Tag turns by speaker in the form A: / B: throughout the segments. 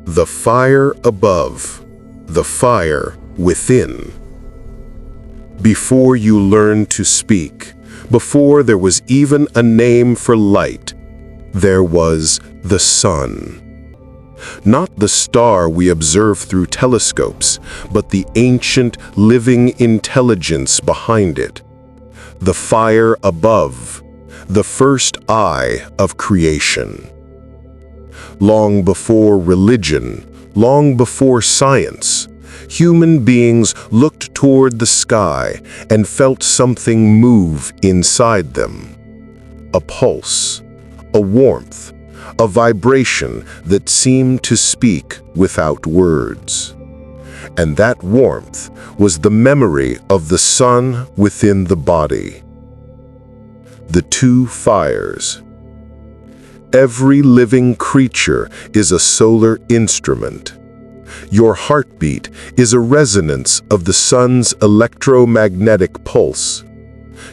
A: The fire above, the fire within. Before you learned to speak, before there was even a name for light, there was the sun. Not the star we observe through telescopes, but the ancient living intelligence behind it. The fire above, the first eye of creation. Long before religion, long before science, human beings looked toward the sky and felt something move inside them. A pulse, a warmth, a vibration that seemed to speak without words. And that warmth was the memory of the sun within the body. The two fires. Every living creature is a solar instrument. Your heartbeat is a resonance of the sun's electromagnetic pulse.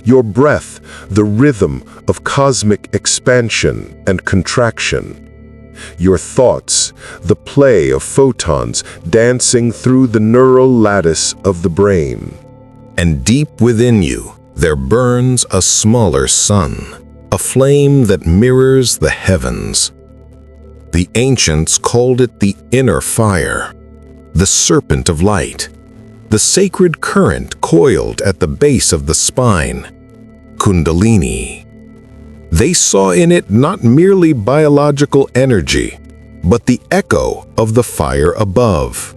A: Your breath, the rhythm of cosmic expansion and contraction. Your thoughts, the play of photons dancing through the neural lattice of the brain.
B: And deep within you, there burns a smaller sun, a flame that mirrors the heavens. The ancients called it the inner fire, the Serpent of Light, the sacred current coiled at the base of the spine, Kundalini. They saw in it not merely biological energy, but the echo of the fire above.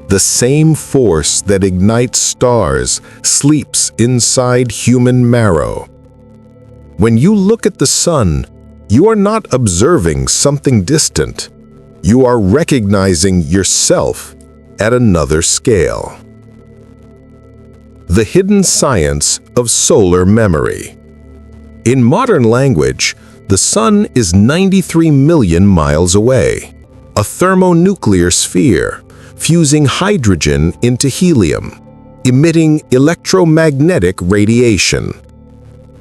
B: The same force that ignites stars sleeps inside human marrow. When you look at the sun, you are not observing something distant. You are recognizing yourself at another scale. The hidden science of solar memory. In modern language, the sun is 93 million miles away, a thermonuclear sphere, fusing hydrogen into helium, emitting electromagnetic radiation.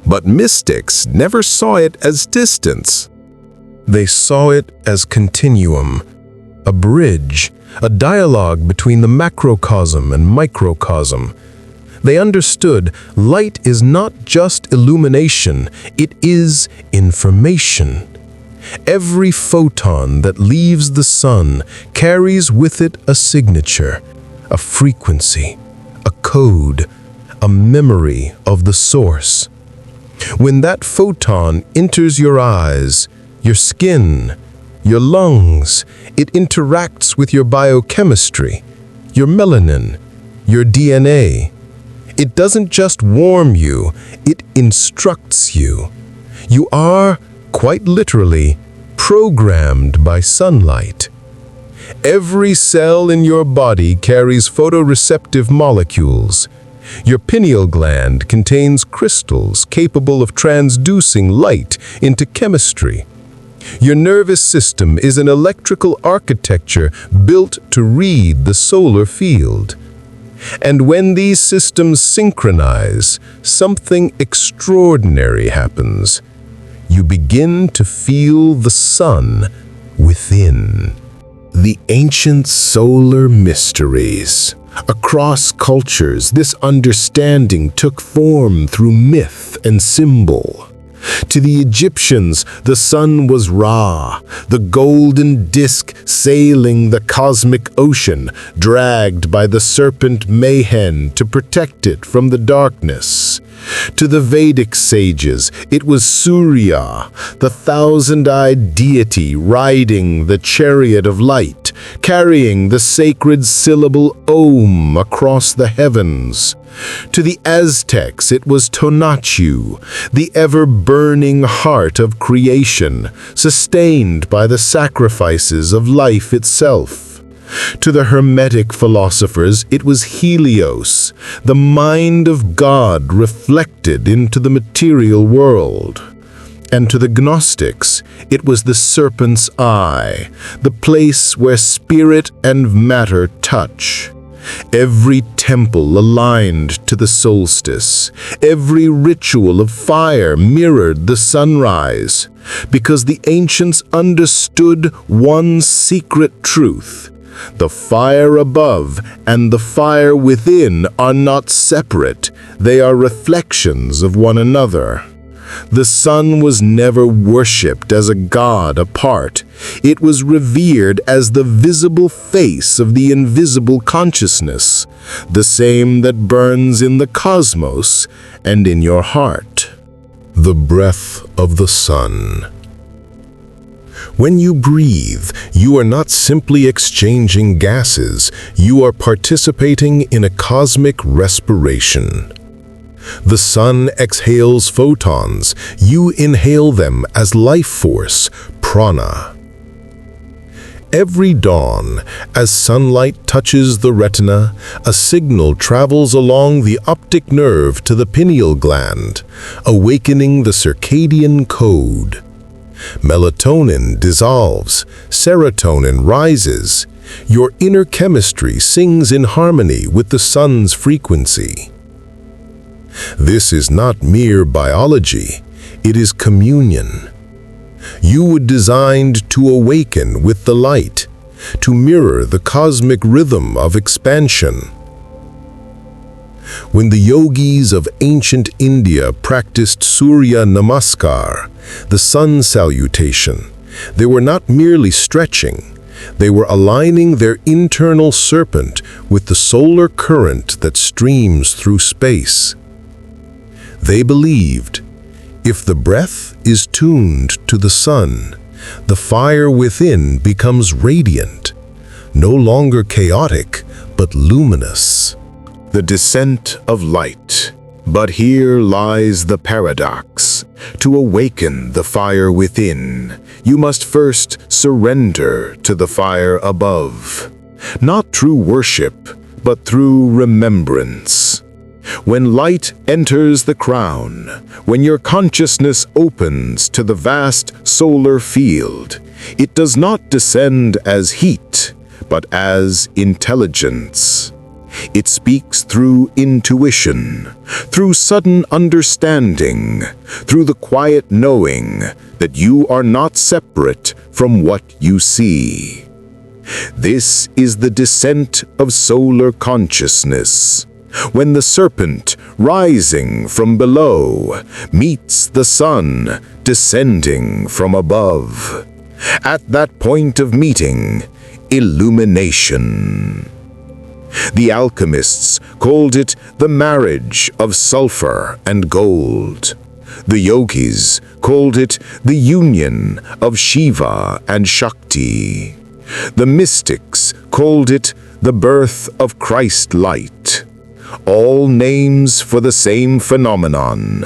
B: But mystics never saw it as distance.
C: They saw it as continuum, a bridge, a dialogue between the macrocosm and microcosm. They understood light is not just illumination, it is information. Every photon that leaves the sun carries with it a signature, a frequency, a code, a memory of the source. When that photon enters your eyes, your skin, your lungs, it interacts with your biochemistry, your melanin, your DNA. It doesn't just warm you, it instructs you. You are, quite literally, programmed by sunlight. Every cell in your body carries photoreceptive molecules. Your pineal gland contains crystals capable of transducing light into chemistry. Your nervous system is an electrical architecture built to read the solar field. And when these systems synchronize, something extraordinary happens. You begin to feel the sun within. The ancient solar mysteries. Across cultures, this understanding took form through myth and symbol. To the Egyptians, the sun was Ra, the golden disk sailing the cosmic ocean, dragged by the serpent Mayhen to protect it from the darkness. To the Vedic sages, it was Surya, the thousand-eyed deity riding the chariot of light, carrying the sacred syllable Om across the heavens. To the Aztecs, it was Tonatiuh, the ever-burning heart of creation, sustained by the sacrifices of life itself. To the Hermetic philosophers, it was Helios, the mind of God reflected into the material world. And to the Gnostics, it was the serpent's eye, the place where spirit and matter touch. Every temple aligned to the solstice, every ritual of fire mirrored the sunrise, because the ancients understood one secret truth. The fire above and the fire within are not separate, they are reflections of one another. The sun was never worshipped as a god apart. It was revered as the visible face of the invisible consciousness, the same that burns in the cosmos and in your heart. The breath of the sun. When you breathe, you are not simply exchanging gases, you are participating in a cosmic respiration. The sun exhales photons, you inhale them as life force, prana. Every dawn, as sunlight touches the retina, a signal travels along the optic nerve to the pineal gland, awakening the circadian code. Melatonin dissolves, serotonin rises. Your inner chemistry sings in harmony with the sun's frequency. This is not mere biology, it is communion. You were designed to awaken with the light, to mirror the cosmic rhythm of expansion. When the yogis of ancient India practiced Surya Namaskar, the sun salutation, they were not merely stretching, they were aligning their internal serpent with the solar current that streams through space. They believed, if the breath is tuned to the sun, the fire within becomes radiant, no longer chaotic, but luminous.
A: The descent of light. But here lies the paradox. To awaken the fire within, you must first surrender to the fire above. Not through worship, but through remembrance. When light enters the crown, when your consciousness opens to the vast solar field, it does not descend as heat, but as intelligence. It speaks through intuition, through sudden understanding, through the quiet knowing that you are not separate from what you see. This is the descent of solar consciousness, when the serpent, rising from below, meets the sun, descending from above. At that point of meeting, illumination. The alchemists called it the marriage of sulfur and gold. The yogis called it the union of Shiva and Shakti. The mystics called it the birth of Christ light. All names for the same phenomenon,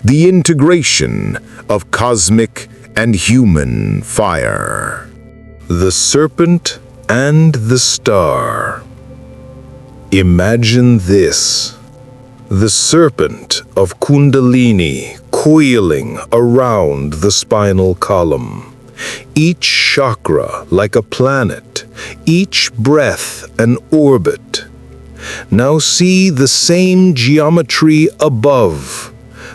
A: the integration of cosmic and human fire.
C: The serpent and the star. Imagine this: the serpent of Kundalini coiling around the spinal column, each chakra like a planet, each breath an orbit. Now see the same geometry above,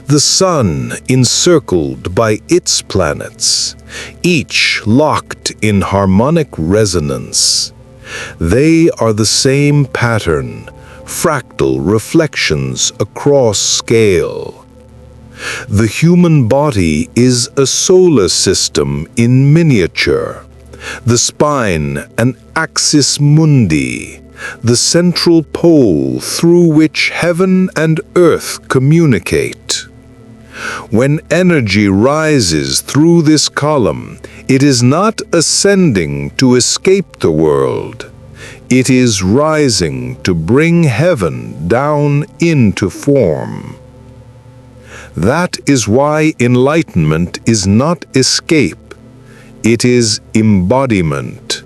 C: the sun encircled by its planets, each locked in harmonic resonance. They are the same pattern, fractal reflections across scale. The human body is a solar system in miniature, the spine an axis mundi, the central pole through which heaven and earth communicate. When energy rises through this column, it is not ascending to escape the world. It is rising to bring heaven down into form. That is why enlightenment is not escape. It is embodiment.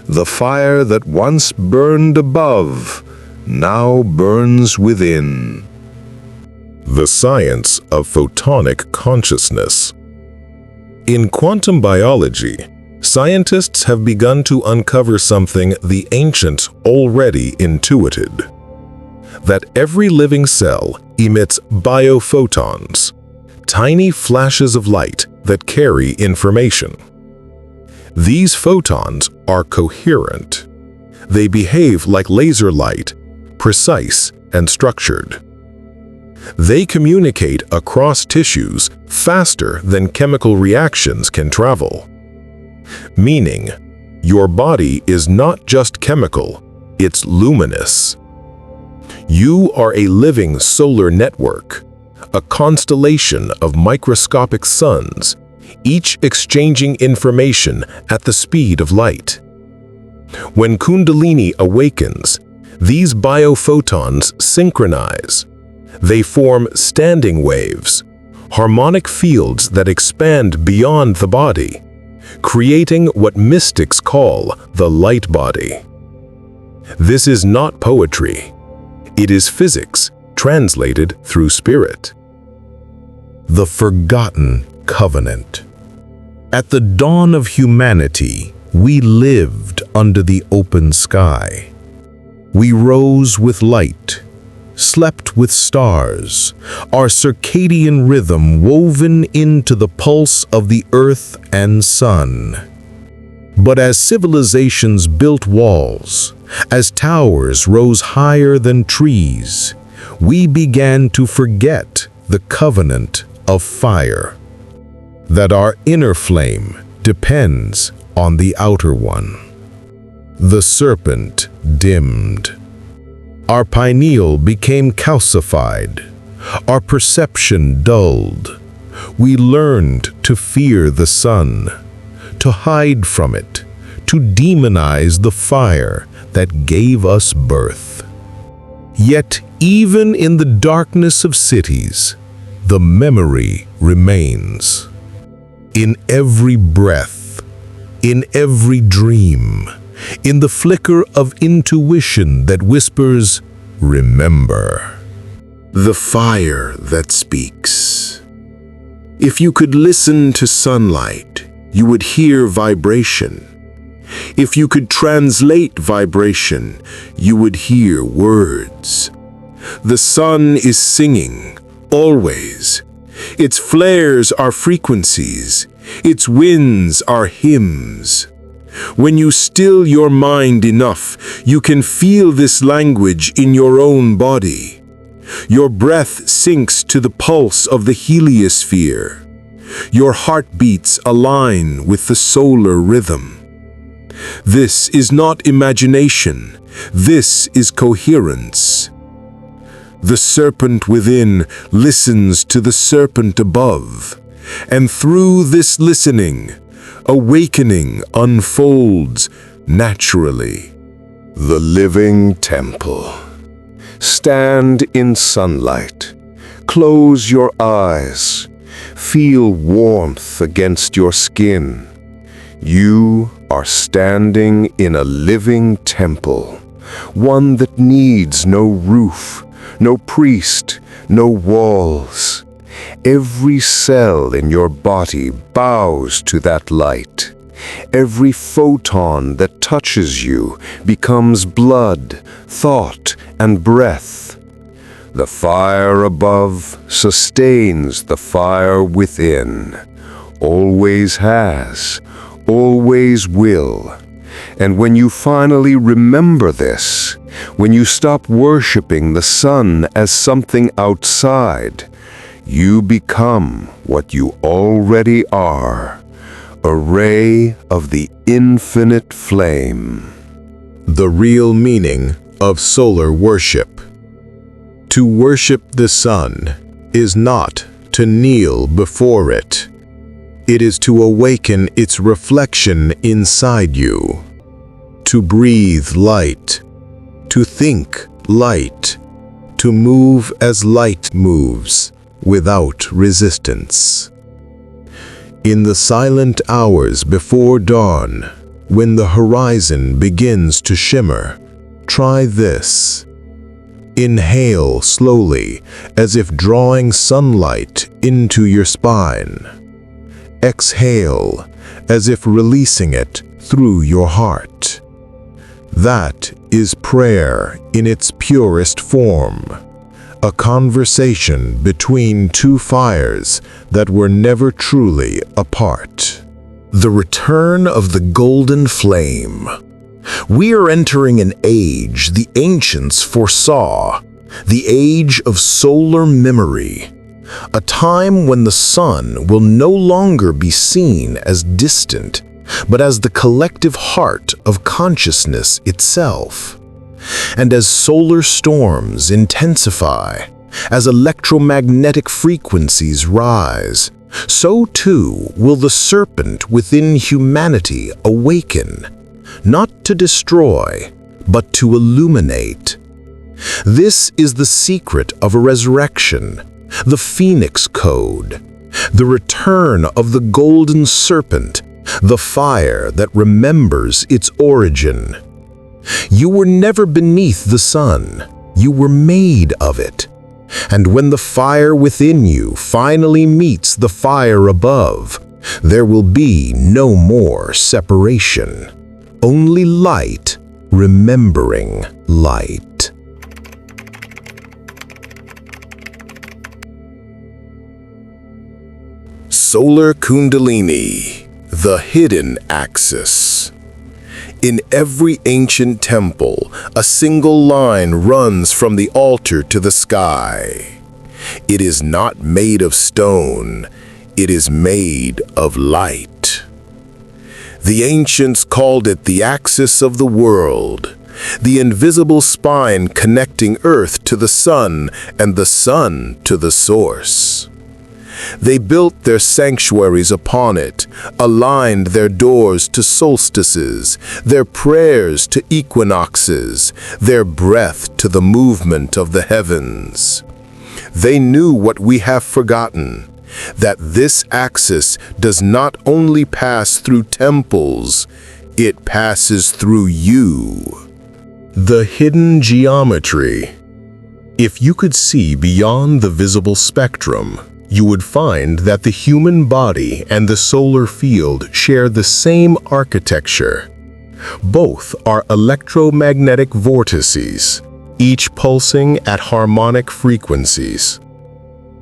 C: The fire that once burned above now burns within.
B: The science of photonic consciousness. In quantum biology, Scientists have begun to uncover something the ancients already intuited: that every living cell emits biophotons, tiny flashes of light that carry information. These photons are coherent. They behave like laser light, precise and structured. They communicate across tissues faster than chemical reactions can travel. Meaning, your body is not just chemical, it's luminous. You are a living solar network, a constellation of microscopic suns, each exchanging information at the speed of light. When Kundalini awakens, these biophotons synchronize. They form standing waves, harmonic fields that expand beyond the body, creating what mystics call the light body. This is not poetry. It is physics translated through spirit.
C: The Forgotten Covenant. At the dawn of humanity, we lived under the open sky. We rose with light, slept with stars, our circadian rhythm woven into the pulse of the earth and sun. But as civilizations built walls, as towers rose higher than trees, we began to forget the covenant of fire. That our inner flame depends on the outer one. The serpent dimmed. Our pineal became calcified. Our perception dulled. We learned to fear the sun, to hide from it, to demonize the fire that gave us birth. Yet, even in the darkness of cities, the memory remains. In every breath, in every dream, in the flicker of intuition that whispers, "Remember."
A: The fire that speaks. If you could listen to sunlight, you would hear vibration. If you could translate vibration, you would hear words. The sun is singing, always. Its flares are frequencies. Its winds are hymns. When you still your mind enough, you can feel this language in your own body. Your breath sinks to the pulse of the heliosphere. Your heartbeats align with the solar rhythm. This is not imagination. This is coherence. The serpent within listens to the serpent above, and through this listening, awakening unfolds naturally.
B: The living temple. Stand in sunlight. Close your eyes. Feel warmth against your skin. You are standing in a living temple, one that needs no roof, no priest, no walls. Every cell in your body bows to that light. Every photon that touches you becomes blood, thought, and breath. The fire above sustains the fire within, always has, always will. And when you finally remember this, when you stop worshiping the sun as something outside, you become what you already are, a ray of the infinite flame.
C: The real meaning of solar worship. To worship the sun is not to kneel before it. It is to awaken its reflection inside you, to breathe light, to think light, to move as light moves, without resistance. In the silent hours before dawn, when the horizon begins to shimmer, try this. Inhale slowly, as if drawing sunlight into your spine. Exhale, as if releasing it through your heart. That is prayer in its purest form, a conversation between two fires that were never truly apart.
B: The return of the golden flame. We are entering an age the ancients foresaw, the age of solar memory, a time when the sun will no longer be seen as distant, but as the collective heart of consciousness itself. And as solar storms intensify, as electromagnetic frequencies rise, so too will the serpent within humanity awaken, not to destroy, but to illuminate. This is the secret of a resurrection, the Phoenix Code, the return of the golden serpent, the fire that remembers its origin. You were never beneath the sun, you were made of it. And when the fire within you finally meets the fire above, there will be no more separation, only light remembering light. Solar Kundalini, the hidden axis. In every ancient temple, a single line runs from the altar to the sky. It is not made of stone, it is made of light. The ancients called it the axis of the world, the invisible spine connecting Earth to the sun and the sun to the source. They built their sanctuaries upon it, aligned their doors to solstices, their prayers to equinoxes, their breath to the movement of the heavens. They knew what we have forgotten, that this axis does not only pass through temples, it passes through you.
C: The hidden geometry. If you could see beyond the visible spectrum, you would find that the human body and the solar field share the same architecture. Both are electromagnetic vortices, each pulsing at harmonic frequencies.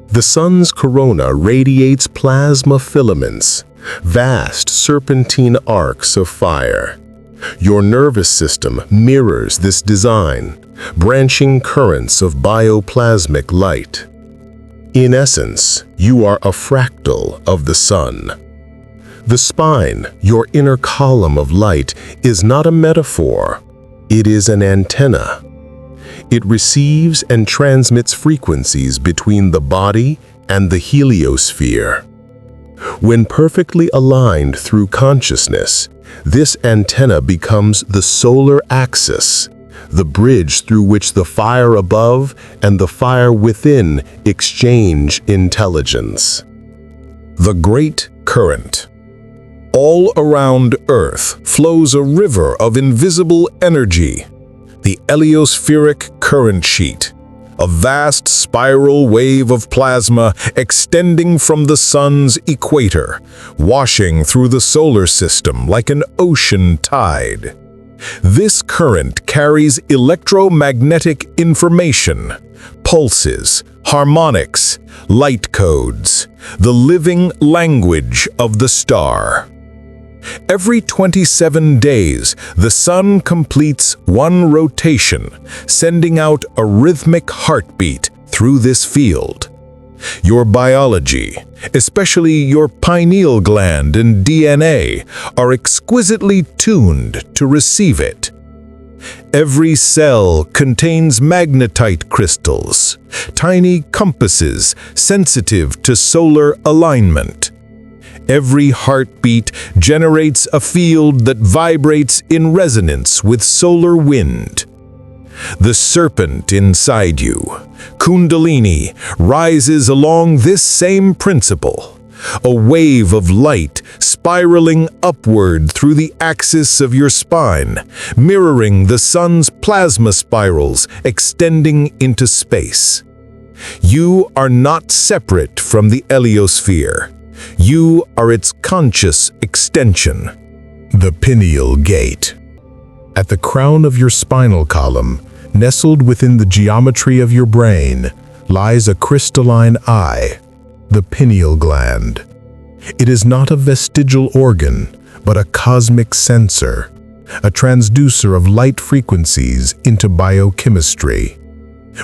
C: The sun's corona radiates plasma filaments, vast serpentine arcs of fire. Your nervous system mirrors this design, branching currents of bioplasmic light. In essence, you are a fractal of the sun. The spine, your inner column of light, is not a metaphor. It is an antenna. It receives and transmits frequencies between the body and the heliosphere. When perfectly aligned through consciousness, this antenna becomes the solar axis, the bridge through which the fire above and the fire within exchange intelligence. The Great Current. All around Earth flows a river of invisible energy, the heliospheric current sheet, a vast spiral wave of plasma extending from the sun's equator, washing through the solar system like an ocean tide. This current carries electromagnetic information, pulses, harmonics, light codes, the living language of the star. Every 27 days, the sun completes one rotation, sending out a rhythmic heartbeat through this field. Your biology, especially your pineal gland and DNA, are exquisitely tuned to receive it. Every cell contains magnetite crystals, tiny compasses sensitive to solar alignment. Every heartbeat generates a field that vibrates in resonance with solar wind. The serpent inside you, Kundalini, rises along this same principle, a wave of light spiraling upward through the axis of your spine, mirroring the sun's plasma spirals extending into space. You are not separate from the heliosphere.
B: You are its conscious extension.
C: The pineal gate. At the crown of your spinal column, nestled within the geometry of your brain, lies a crystalline eye, the pineal gland. It is not a vestigial organ, but a cosmic sensor, a transducer of light frequencies into biochemistry.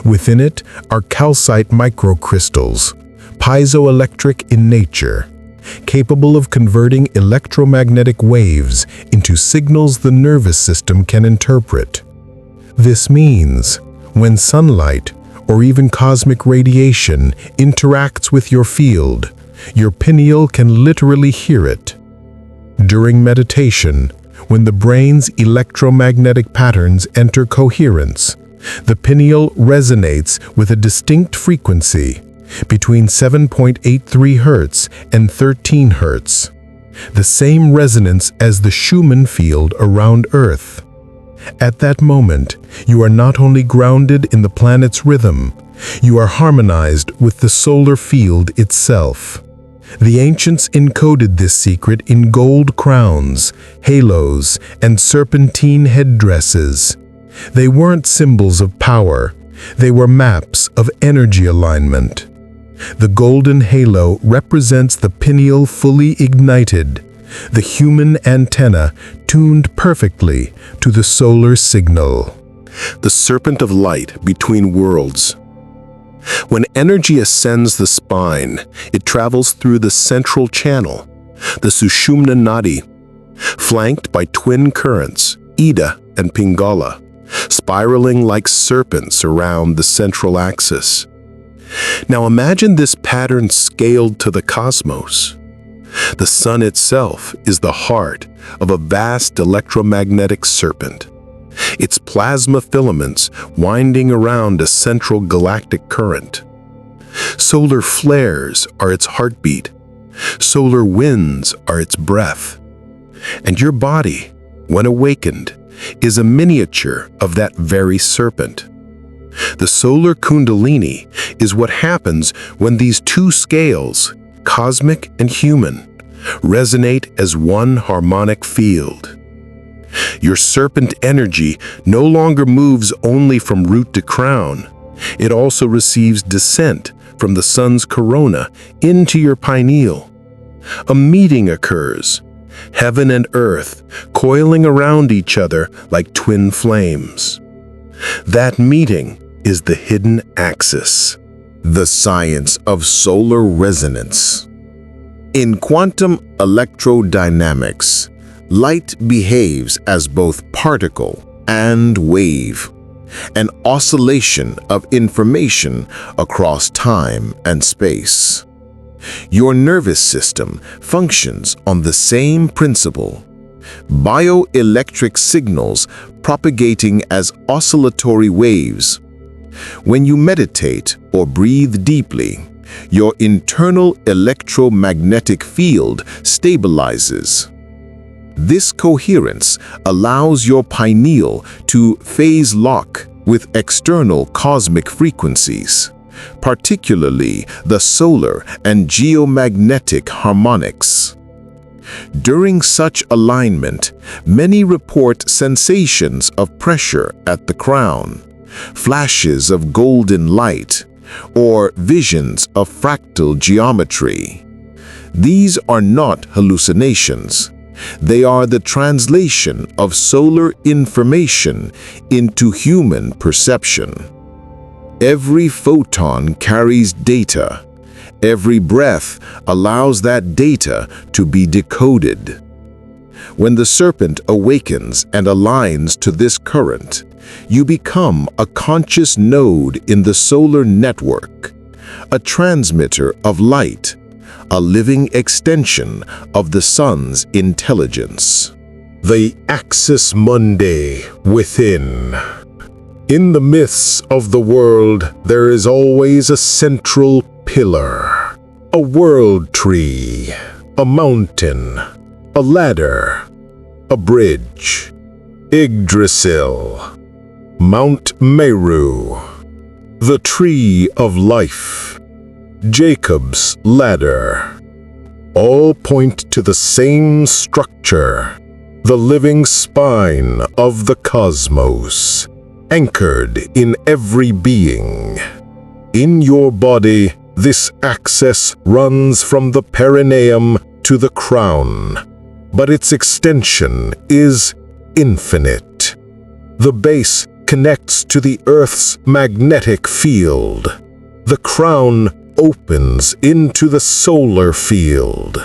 C: Within it are calcite microcrystals, piezoelectric in nature, capable of converting electromagnetic waves into signals the nervous system can interpret. This means, when sunlight or even cosmic radiation interacts with your field, your pineal can literally hear it. During meditation, when the brain's electromagnetic patterns enter coherence, the pineal resonates with a distinct frequency between 7.83 Hz and 13 Hz, the same resonance as the Schumann field around Earth. At that moment, you are not only grounded in the planet's rhythm, you are harmonized with the solar field itself. The ancients encoded this secret in gold crowns, halos, and serpentine headdresses. They weren't symbols of power, they were maps of energy alignment. The golden halo represents the pineal fully ignited, the human antenna tuned perfectly to the solar signal.
A: The Serpent of Light between worlds. When energy ascends the spine, it travels through the central channel, the Sushumna Nadi, flanked by twin currents, Ida and Pingala, spiraling like serpents around the central axis. Now imagine this pattern scaled to the cosmos. The sun itself is the heart of a vast electromagnetic serpent, its plasma filaments winding around a central galactic current. Solar flares are its heartbeat, solar winds are its breath, and your body, when awakened, is a miniature of that very serpent. The Solar Kundalini is what happens when these two scales, cosmic and human, resonate as one harmonic field. Your serpent energy no longer moves only from root to crown. It also receives descent from the sun's corona into your pineal. A meeting occurs, heaven and earth coiling around each other like twin flames. That meeting is the hidden axis.
B: The science of solar resonance. In quantum electrodynamics, light behaves as both particle and wave, an oscillation of information across time and space. Your nervous system functions on the same principle. Bioelectric signals propagating as oscillatory waves. When you meditate or breathe deeply, your internal electromagnetic field stabilizes. This coherence allows your pineal to phase lock with external cosmic frequencies, particularly the solar and geomagnetic harmonics. During such alignment, many report sensations of pressure at the crown, flashes of golden light, or visions of fractal geometry. These are not hallucinations. They are the translation of solar information into human perception. Every photon carries data. Every breath allows that data to be decoded. When the serpent awakens and aligns to this current, you become a conscious node in the solar network, a transmitter of light, a living extension of the sun's intelligence.
A: The axis mundi within. In the myths of the world, there is always a central pillar, a world tree, a mountain, a ladder, a bridge. Yggdrasil, Mount Meru, the Tree of Life, Jacob's Ladder. all point to the same structure, the living spine of the cosmos, anchored in every being. In your body, this axis runs from the perineum to the crown, but its extension is infinite. The base connects to the Earth's magnetic field. The crown opens into the solar field,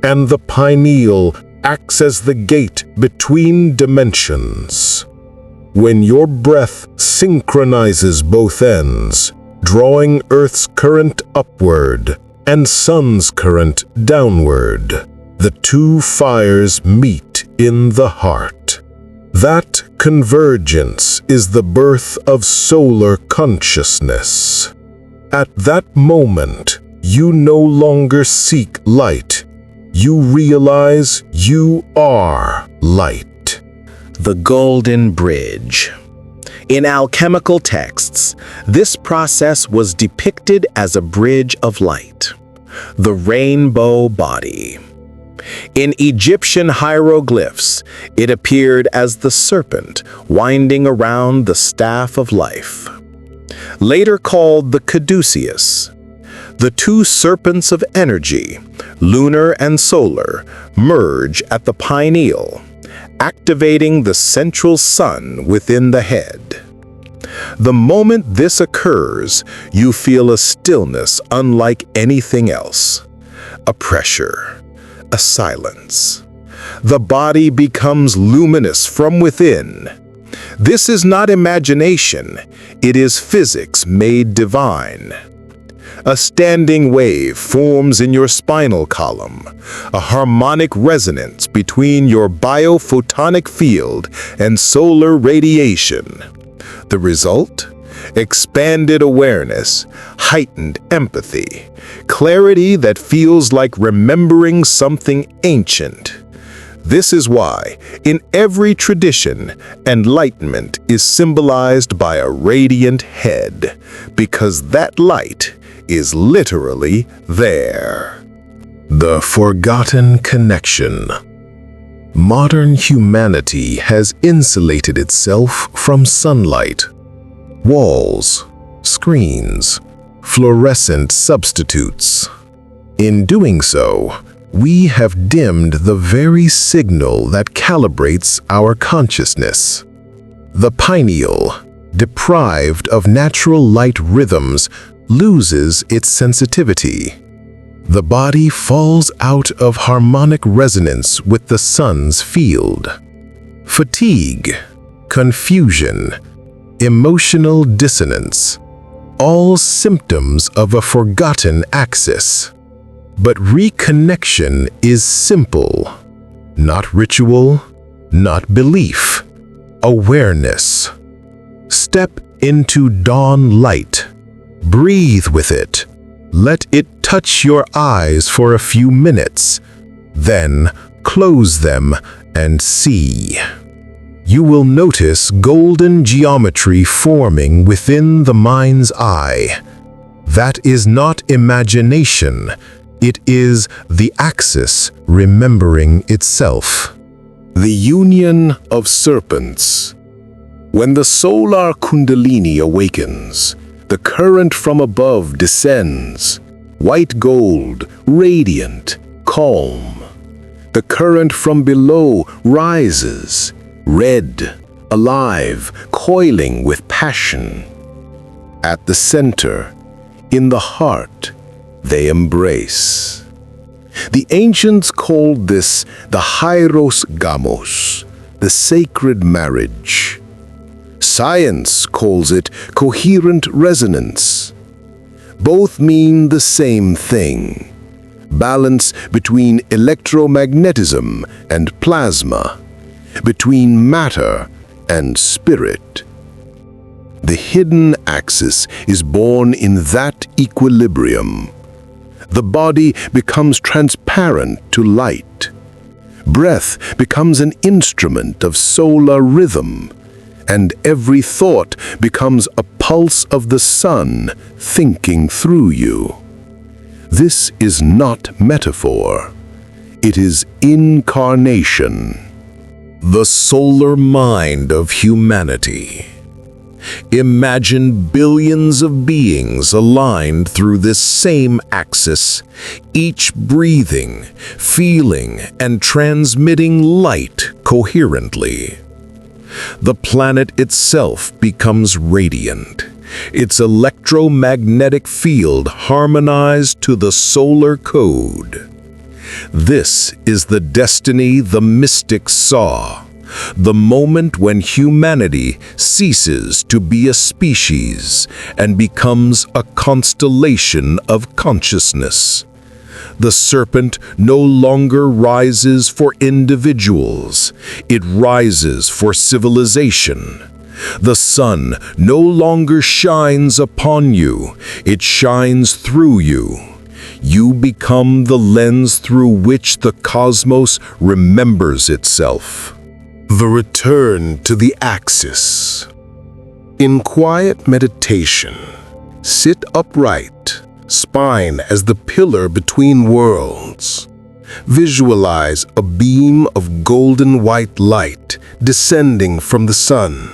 A: and the pineal acts as the gate between dimensions. When your breath synchronizes both ends, drawing Earth's current upward and Sun's current downward, the two fires meet in the heart. That convergence is the birth of solar consciousness. At that moment, you no longer seek light. You realize you are light.
D: The Golden Bridge. In alchemical texts, this process was depicted as a bridge of light, the rainbow body. In Egyptian hieroglyphs, it appeared as the serpent winding around the staff of life. Later called the caduceus, the two serpents of energy, lunar and solar, merge at the pineal, activating the central sun within the head. The moment this occurs, you feel a stillness unlike anything else, a pressure, a silence. The body becomes luminous from within. This is not imagination, it is physics made divine. A standing wave forms in your spinal column, a harmonic resonance between your biophotonic field and solar radiation. The result? Expanded awareness, heightened empathy, clarity that feels like remembering something ancient. This is why, in every tradition, enlightenment is symbolized by a radiant head, because that light is literally there.
C: The forgotten connection. Modern humanity has insulated itself from sunlight. Walls, screens, fluorescent substitutes. In doing so, we have dimmed the very signal that calibrates our consciousness. The pineal, deprived of natural light rhythms, loses its sensitivity. The body falls out of harmonic resonance with the sun's field. Fatigue, confusion, emotional dissonance, all symptoms of a forgotten axis. But reconnection is simple, not ritual, not belief, awareness. Step into dawn light. Breathe with it. Let it touch your eyes for a few minutes. Then close them and see. You will notice golden geometry forming within the mind's eye. That is not imagination. It is the axis remembering itself.
A: The union of serpents. When the Solar Kundalini awakens, the current from above descends, white gold, radiant, calm. The current from below rises, red, alive, coiling with passion. At the center, in the heart, they embrace. The ancients called this the hieros gamos, the sacred marriage. Science calls it coherent resonance. Both mean the same thing: balance between electromagnetism and plasma, between matter and spirit. The hidden axis is born in that equilibrium. The body becomes transparent to light. Breath becomes an instrument of solar rhythm, and every thought becomes a pulse of the sun thinking through you. This is not metaphor. It is incarnation.
B: The solar mind of humanity. Imagine billions of beings aligned through this same axis, each breathing, feeling, and transmitting light coherently. The planet itself becomes radiant, its electromagnetic field harmonized to the solar code. This is the destiny the mystics saw, the moment when humanity ceases to be a species and becomes a constellation of consciousness. The serpent no longer rises for individuals, it rises for civilization. The sun no longer shines upon you, it shines through you. You become the lens through which the cosmos remembers itself.
A: The return to the axis. In quiet meditation, sit upright, spine as the pillar between worlds. Visualize a beam of golden white light descending from the sun,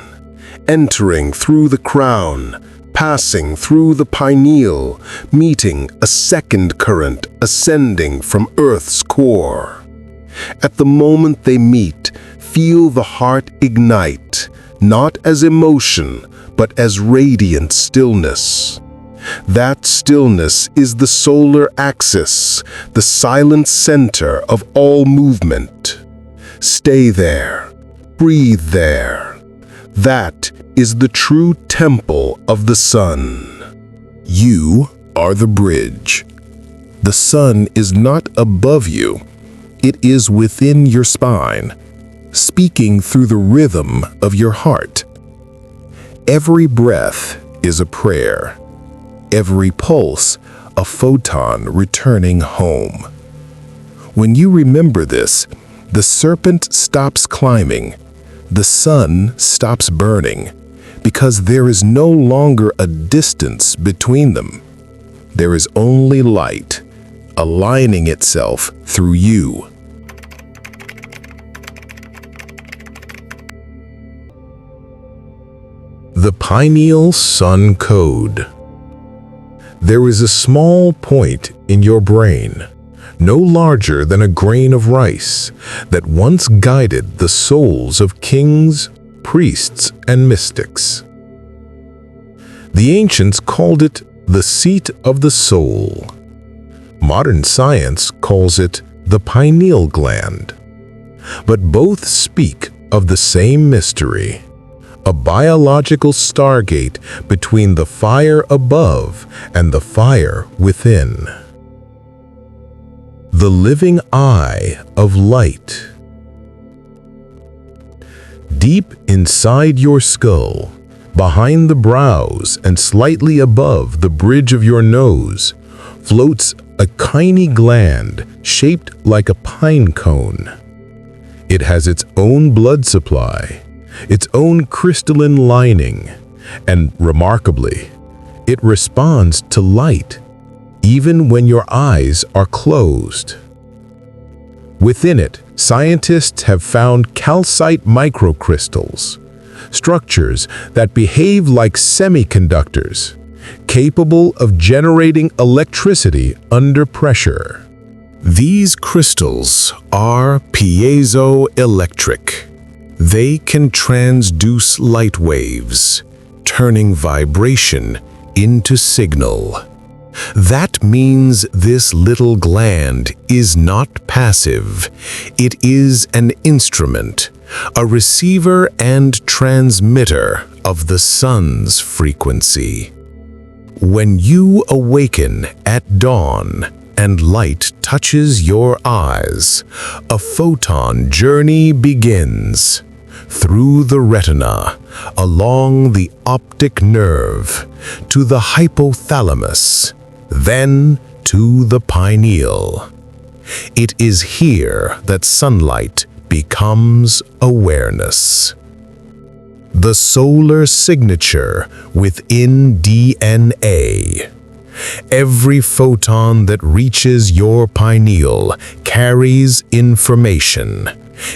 A: entering through the crown, passing through the pineal, meeting a second current ascending from Earth's core. At the moment they meet, feel the heart ignite, not as emotion, but as radiant stillness. That stillness is the solar axis, the silent center of all movement. Stay there, breathe there. That is the true temple of the sun. You are the bridge. The sun is not above you. It is within your spine, speaking through the rhythm of your heart. Every breath is a prayer. Every pulse, a photon returning home. When you remember this, the serpent stops climbing. The sun stops burning, because there is no longer a distance between them. There is only light, aligning itself through you.
C: The Pineal Sun Code. There is a small point in your brain, no larger than a grain of rice, that once guided the souls of kings, priests, and mystics. The ancients called it the seat of the soul. Modern science calls it the pineal gland. But both speak of the same mystery, a biological stargate between the fire above and the fire within. The living eye of light. Deep inside your skull, behind the brows and slightly above the bridge of your nose, floats a tiny gland shaped like a pine cone. It has its own blood supply, its own crystalline lining, and remarkably, it responds to light even when your eyes are closed. Within it, scientists have found calcite microcrystals, structures that behave like semiconductors, capable of generating electricity under pressure.
B: These crystals are piezoelectric. They can transduce light waves, turning vibration into signal. That means this little gland is not passive. It is an instrument, a receiver and transmitter of the sun's frequency. When you awaken at dawn and light touches your eyes, a photon journey begins. Through the retina, along the optic nerve, to the hypothalamus, then to the pineal. It is here that sunlight becomes awareness. The solar signature within DNA.
C: Every photon that reaches your pineal carries information,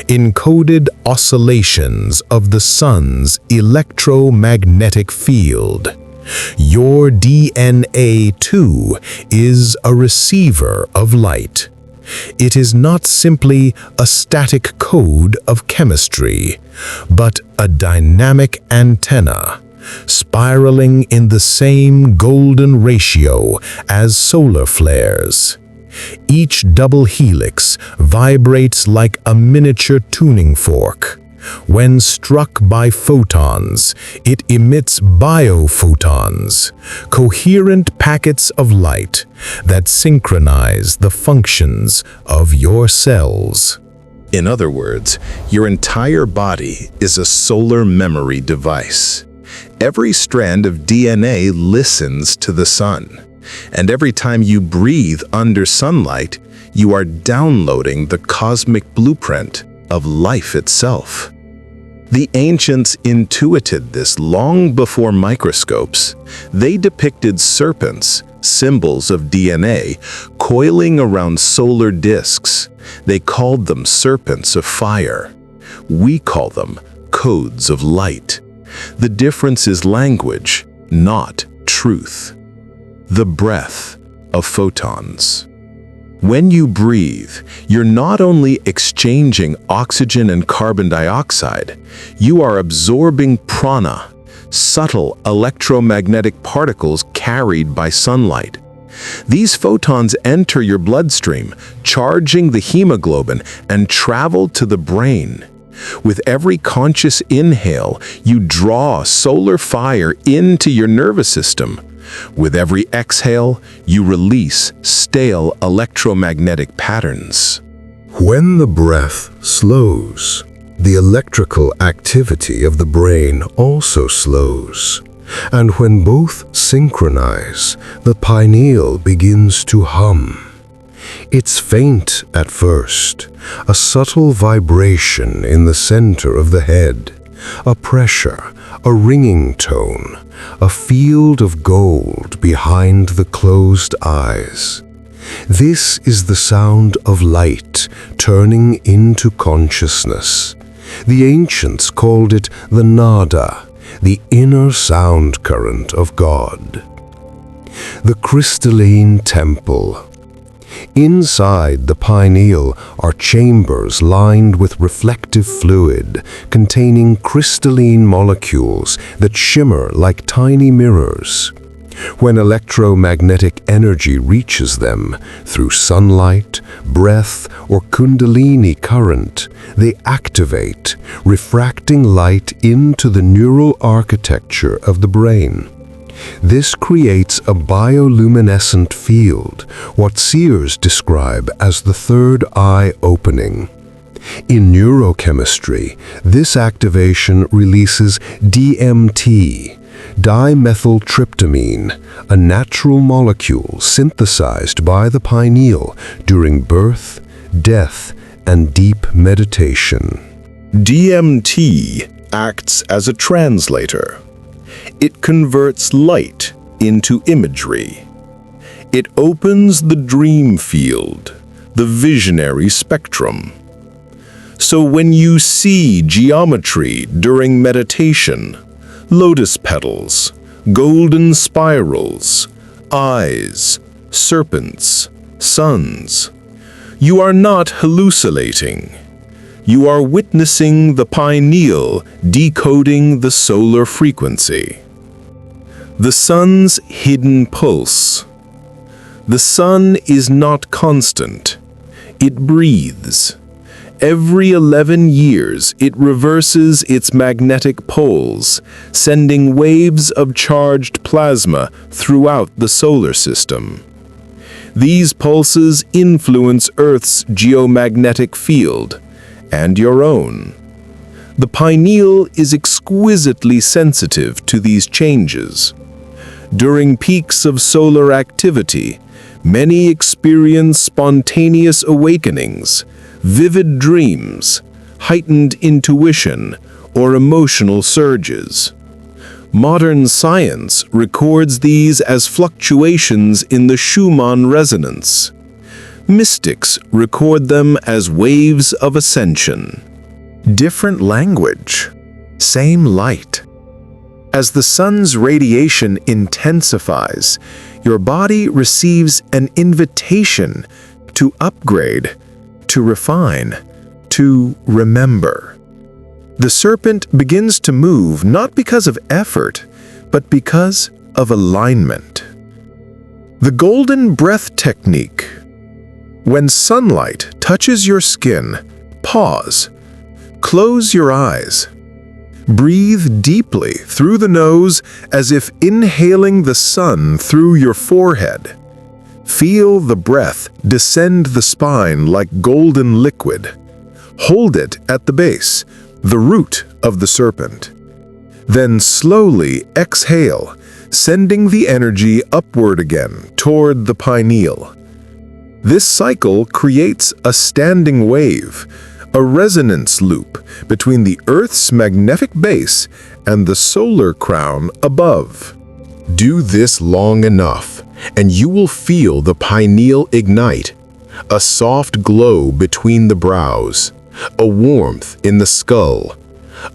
C: encoded oscillations of the sun's electromagnetic field. Your DNA, too, is a receiver of light. It is not simply a static code of chemistry, but a dynamic antenna, spiraling in the same golden ratio as solar flares. Each double helix vibrates like a miniature tuning fork. When struck by photons, it emits biophotons, coherent packets of light that synchronize the functions of your cells.
B: In other words, your entire body is a solar memory device. Every strand of DNA listens to the sun, and every time you breathe under sunlight, you are downloading the cosmic blueprint of life itself. The ancients intuited this long before microscopes. They depicted serpents, symbols of DNA, coiling around solar disks. They called them serpents of fire. We call them codes of light. The difference is language, not truth. The breath of photons. When you breathe, you're not only exchanging oxygen and carbon dioxide, you are absorbing prana, subtle electromagnetic particles carried by sunlight. These photons enter your bloodstream, charging the hemoglobin, and travel to the brain. With every conscious inhale, you draw solar fire into your nervous system. With every exhale, you release stale electromagnetic patterns.
C: When the breath slows, the electrical activity of the brain also slows. And when both synchronize, the pineal begins to hum. It's faint at first, a subtle vibration in the center of the head, a pressure, a ringing tone, a field of gold behind the closed eyes. This is the sound of light turning into consciousness. The ancients called it the nada, the inner sound current of God. The crystalline temple. Inside the pineal are chambers lined with reflective fluid containing crystalline molecules that shimmer like tiny mirrors. When electromagnetic energy reaches them through sunlight, breath, or Kundalini current, they activate, refracting light into the neural architecture of the brain. This creates a bioluminescent field, what seers describe as the third eye opening. In neurochemistry, this activation releases DMT, dimethyltryptamine, a natural molecule synthesized by the pineal during birth, death, and deep meditation.
B: DMT acts as a translator. It converts light into imagery. It opens the dream field, the visionary spectrum. So when you see geometry during meditation, lotus petals, golden spirals, eyes, serpents, suns, you are not hallucinating. You are witnessing the pineal decoding the solar frequency. The sun's hidden pulse. The sun is not constant. It breathes. Every 11 years, it reverses its magnetic poles, sending waves of charged plasma throughout the solar system. These pulses influence Earth's geomagnetic field, and your own. The pineal is exquisitely sensitive to these changes. During peaks of solar activity, many experience spontaneous awakenings, vivid dreams, heightened intuition, or emotional surges.
D: Modern science records these as fluctuations in the Schumann resonance. Mystics record them as waves of ascension. Different language, same light. As the sun's radiation intensifies, your body receives an invitation to upgrade, to refine, to remember. The serpent begins to move not because of effort, but because of alignment. The golden breath technique. When sunlight touches your skin, pause. Close your eyes. Breathe deeply through the nose as if inhaling the sun through your forehead. Feel the breath descend the spine like golden liquid. Hold it at the base, the root of the serpent. Then slowly exhale, sending the energy upward again toward the pineal. This cycle creates a standing wave, a resonance loop between the Earth's magnetic base and the solar crown above.
B: Do this long enough, and you will feel the pineal ignite, a soft glow between the brows, a warmth in the skull,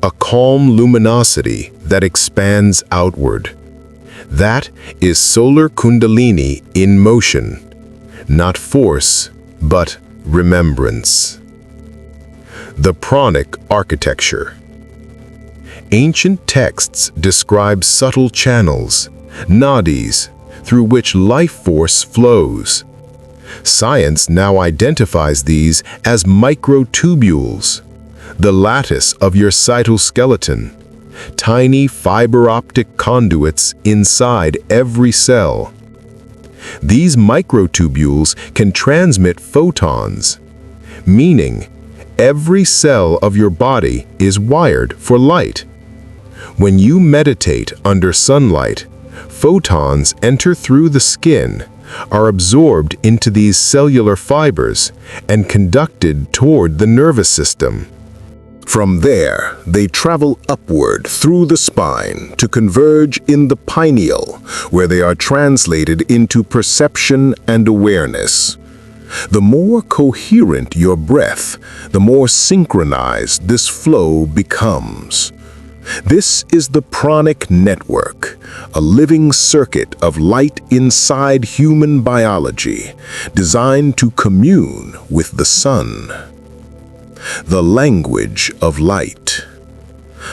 B: a calm luminosity that expands outward. That is Solar Kundalini in motion, not force, but remembrance. The Pranic architecture. Ancient texts describe subtle channels, nadis, through which life force flows. Science now identifies these as microtubules, the lattice of your cytoskeleton, tiny fiber optic conduits inside every cell. These microtubules can transmit photons, meaning every cell of your body is wired for light. When you meditate under sunlight, photons enter through the skin, are absorbed into these cellular fibers, and conducted toward the nervous system. From there, they travel upward through the spine to converge in the pineal, where they are translated into perception and awareness. The more coherent your breath, the more synchronized this flow becomes. This is the Pranic network, a living circuit of light inside human biology, designed to commune with the sun. The language of light.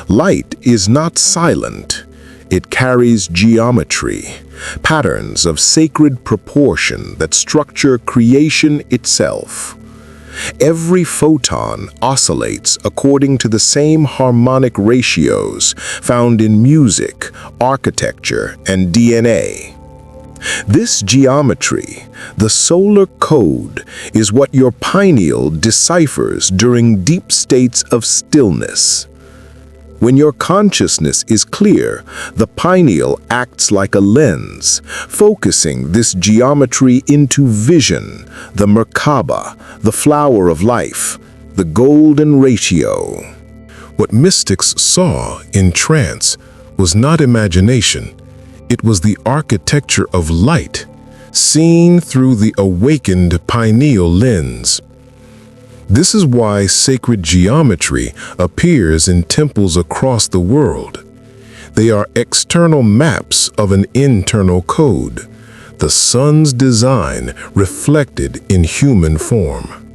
B: Light is not silent. It carries geometry, patterns of sacred proportion that structure creation itself. Every photon oscillates according to the same harmonic ratios found in music, architecture, and DNA. This geometry, the solar code, is what your pineal deciphers during deep states of stillness. When your consciousness is clear, the pineal acts like a lens, focusing this geometry into vision, the Merkaba, the flower of life, the golden ratio.
C: What mystics saw in trance was not imagination. It was the architecture of light, seen through the awakened pineal lens. This is why sacred geometry appears in temples across the world. They are external maps of an internal code, the sun's design reflected in human form.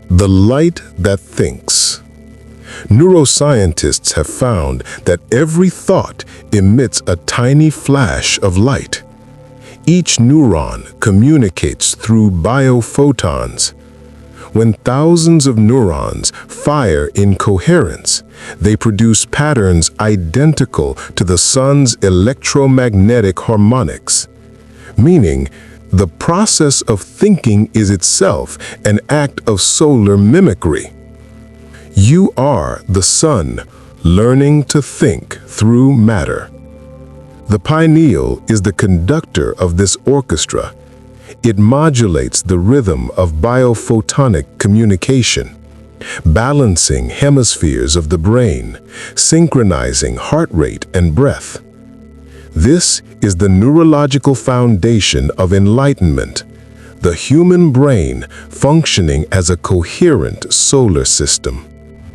C: The light that thinks. Neuroscientists have found that every thought emits a tiny flash of light. Each neuron communicates through biophotons. When thousands of neurons fire in coherence, they produce patterns identical to the sun's electromagnetic harmonics, meaning the process of thinking is itself an act of solar mimicry. You are the sun learning to think through matter. The pineal is the conductor of this orchestra. It modulates the rhythm of biophotonic communication. balancing hemispheres of the brain, synchronizing heart rate and breath. This is the neurological foundation of enlightenment, the human brain functioning as a coherent solar system.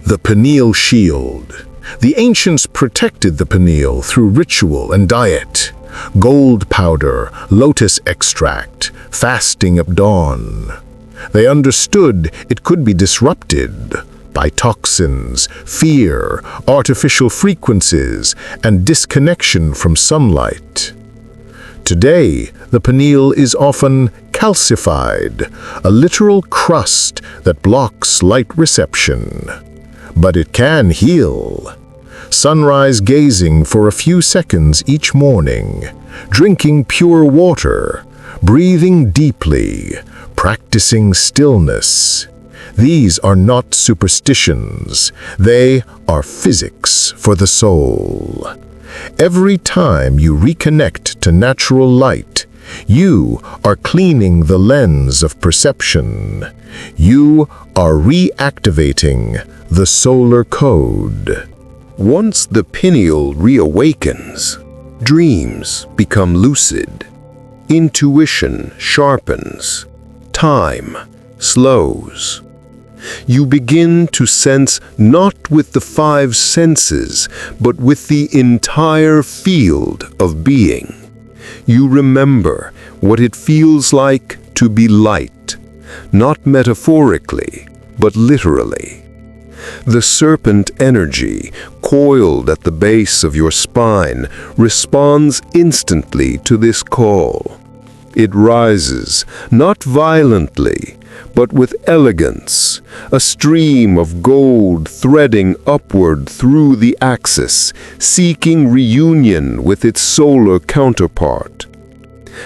B: The pineal shield. The ancients protected the pineal through ritual and diet. Gold powder, lotus extract, fasting at dawn. They understood it could be disrupted by toxins, fear, artificial frequencies, and disconnection from sunlight. Today, the pineal is often calcified, a literal crust that blocks light reception. But it can heal. Sunrise gazing for a few seconds each morning, drinking pure water, breathing deeply, practicing stillness. These are not superstitions. They are physics for the soul. Every time you reconnect to natural light, you are cleaning the lens of perception. You are reactivating the solar code.
A: Once the pineal reawakens, dreams become lucid, intuition sharpens, time slows. You begin to sense not with the five senses, but with the entire field of being. You remember what it feels like to be light, not metaphorically, but literally. The serpent energy, coiled at the base of your spine, responds instantly to this call. It rises, not violently, but with elegance, a stream of gold threading upward through the axis, seeking reunion with its solar counterpart.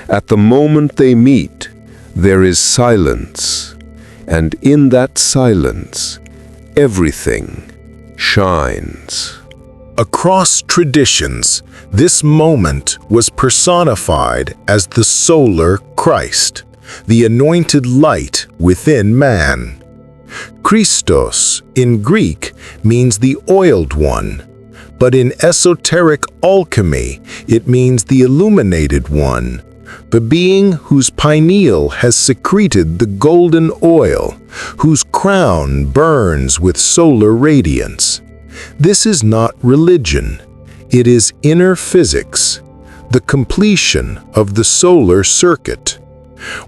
A: At the moment they meet, there is silence, and in that silence, everything shines.
B: Across traditions, this moment was personified as the solar Christ, the anointed light within man. Christos in Greek means the oiled one, but in esoteric alchemy it means the illuminated one, the being whose pineal has secreted the golden oil, whose crown burns with solar radiance. This is not religion. It is inner physics, the completion of the solar circuit.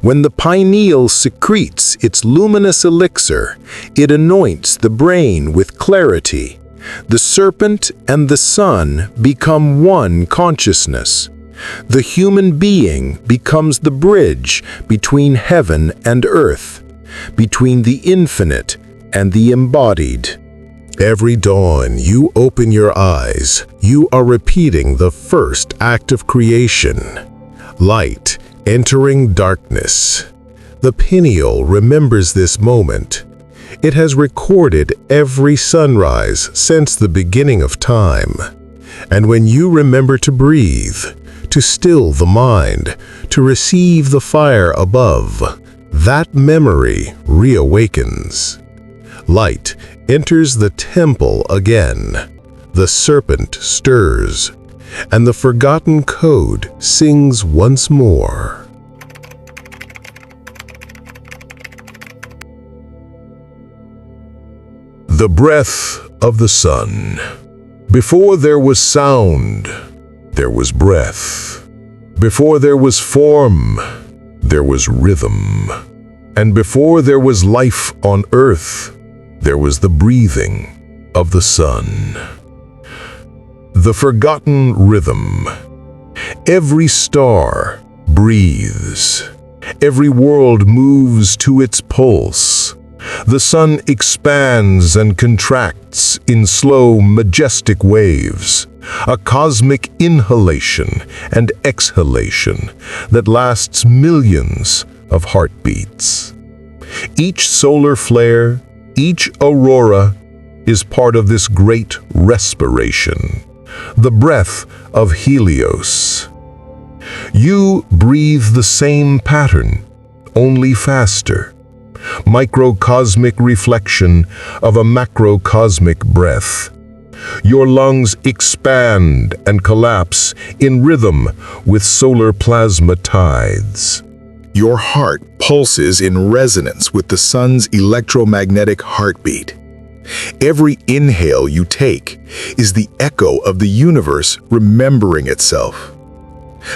B: When the pineal secretes its luminous elixir, it anoints the brain with clarity. The serpent and the sun become one consciousness. The human being becomes the bridge between heaven and earth, between the infinite and the embodied.
C: Every dawn you open your eyes, you are repeating the first act of creation. Light entering darkness. The pineal remembers this moment. It has recorded every sunrise since the beginning of time. And when you remember to breathe, to still the mind, to receive the fire above, that memory reawakens. Light enters the temple again. The serpent stirs, and the forgotten code sings once more. The breath of the sun. Before there was sound, there was breath. Before there was form, there was rhythm. And before there was life on earth, there was the breathing of the sun. The forgotten rhythm. Every star breathes. Every world moves to its pulse. The sun expands and contracts in slow, majestic waves, a cosmic inhalation and exhalation that lasts millions of heartbeats. Each solar flare, each aurora, is part of this great respiration, the breath of Helios. You breathe the same pattern, only faster. microcosmic reflection of a macrocosmic breath. Your lungs expand and collapse in rhythm with solar plasma tides.
B: Your heart pulses in resonance with the sun's electromagnetic heartbeat. Every inhale you take is the echo of the universe remembering itself.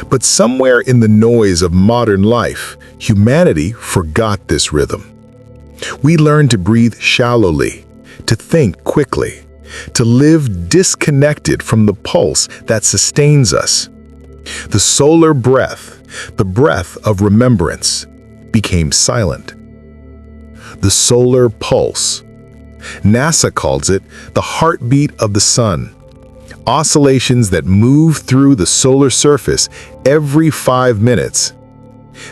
B: But somewhere in the noise of modern life, humanity forgot this rhythm. We learned to breathe shallowly, to think quickly, to live disconnected from the pulse that sustains us. The solar breath, the breath of remembrance, became silent. The solar pulse. NASA calls it the heartbeat of the sun. Oscillations that move through the solar surface every 5 minutes.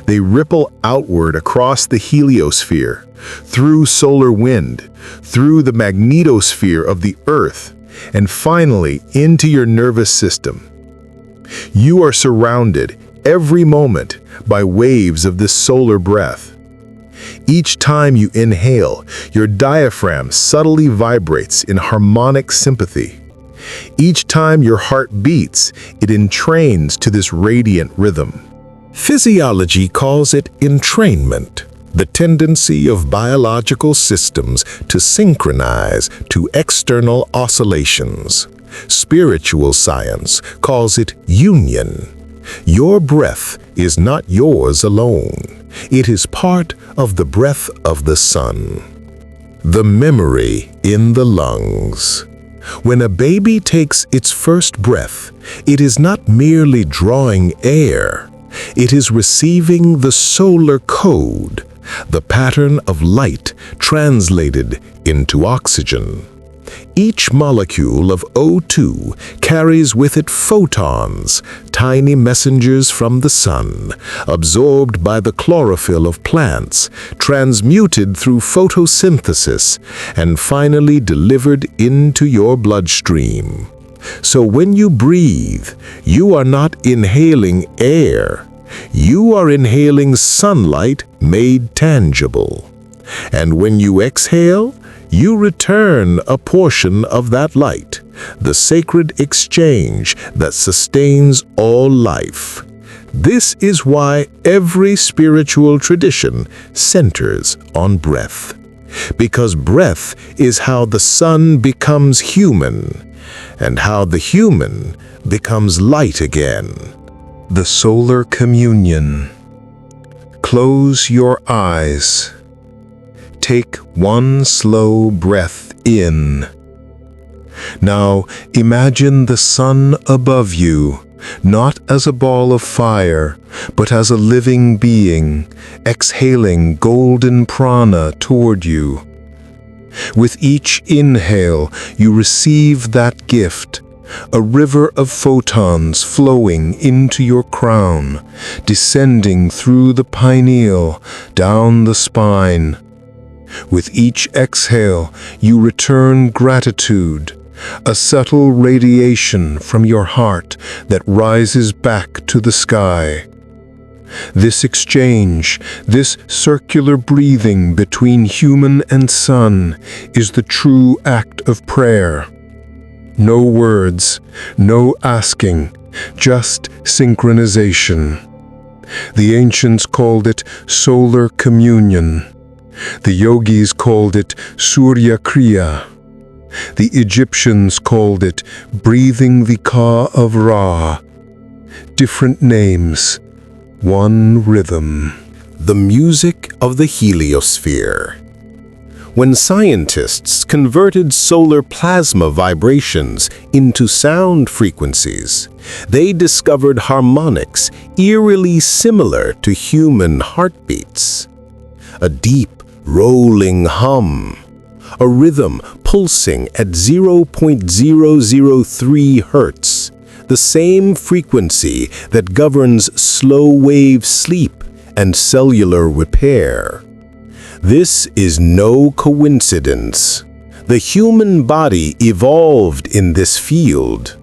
B: They ripple outward across the heliosphere, through solar wind, through the magnetosphere of the Earth, and finally into your nervous system. You are surrounded every moment by waves of this solar breath. Each time you inhale, your diaphragm subtly vibrates in harmonic sympathy. Each time your heart beats, it entrains to this radiant rhythm. Physiology calls it entrainment, the tendency of biological systems to synchronize to external oscillations. Spiritual science calls it union. Your breath is not yours alone. It is part of the breath of the sun. The memory in the lungs. When a baby takes its first breath, it is not merely drawing air. It is receiving the solar code, the pattern of light translated into oxygen. Each molecule of O2 carries with it photons, tiny messengers from the sun, absorbed by the chlorophyll of plants, transmuted through photosynthesis, and finally delivered into your bloodstream. So when you breathe, you are not inhaling air. You are inhaling sunlight made tangible. And when you exhale, you return a portion of that light, the sacred exchange that sustains all life. This is why every spiritual tradition centers on breath. Because breath is how the sun becomes human, and how the human becomes light again. The solar communion. Close your eyes. Take one slow breath in. Now imagine the sun above you, not as a ball of fire, but as a living being, exhaling golden prana toward you. With each inhale, you receive that gift, a river of photons flowing into your crown, descending through the pineal, down the spine. With each exhale, you return gratitude, a subtle radiation from your heart that rises back to the sky. This exchange, this circular breathing between human and sun, is the true act of prayer. No words, no asking, just synchronization. The ancients called it solar communion. The yogis called it Surya Kriya. The Egyptians called it breathing the Ka of Ra. Different names, one rhythm. The music of the heliosphere. When scientists converted solar plasma vibrations into sound frequencies, they discovered harmonics eerily similar to human heartbeats. A deep, rolling hum, a rhythm pulsing at 0.003 hertz, the same frequency that governs slow-wave sleep and cellular repair. This is no coincidence. The human body evolved in this field.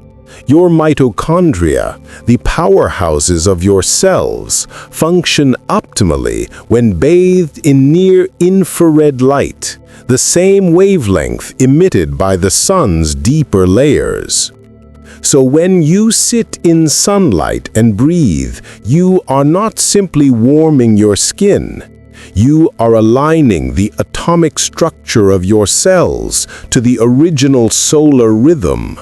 A: Your mitochondria, the powerhouses of your cells, function optimally when bathed in near-infrared light, the same wavelength emitted by the sun's deeper layers. So when you sit in sunlight and breathe, you are not simply warming your skin. You are aligning the atomic structure of your cells to the original solar rhythm.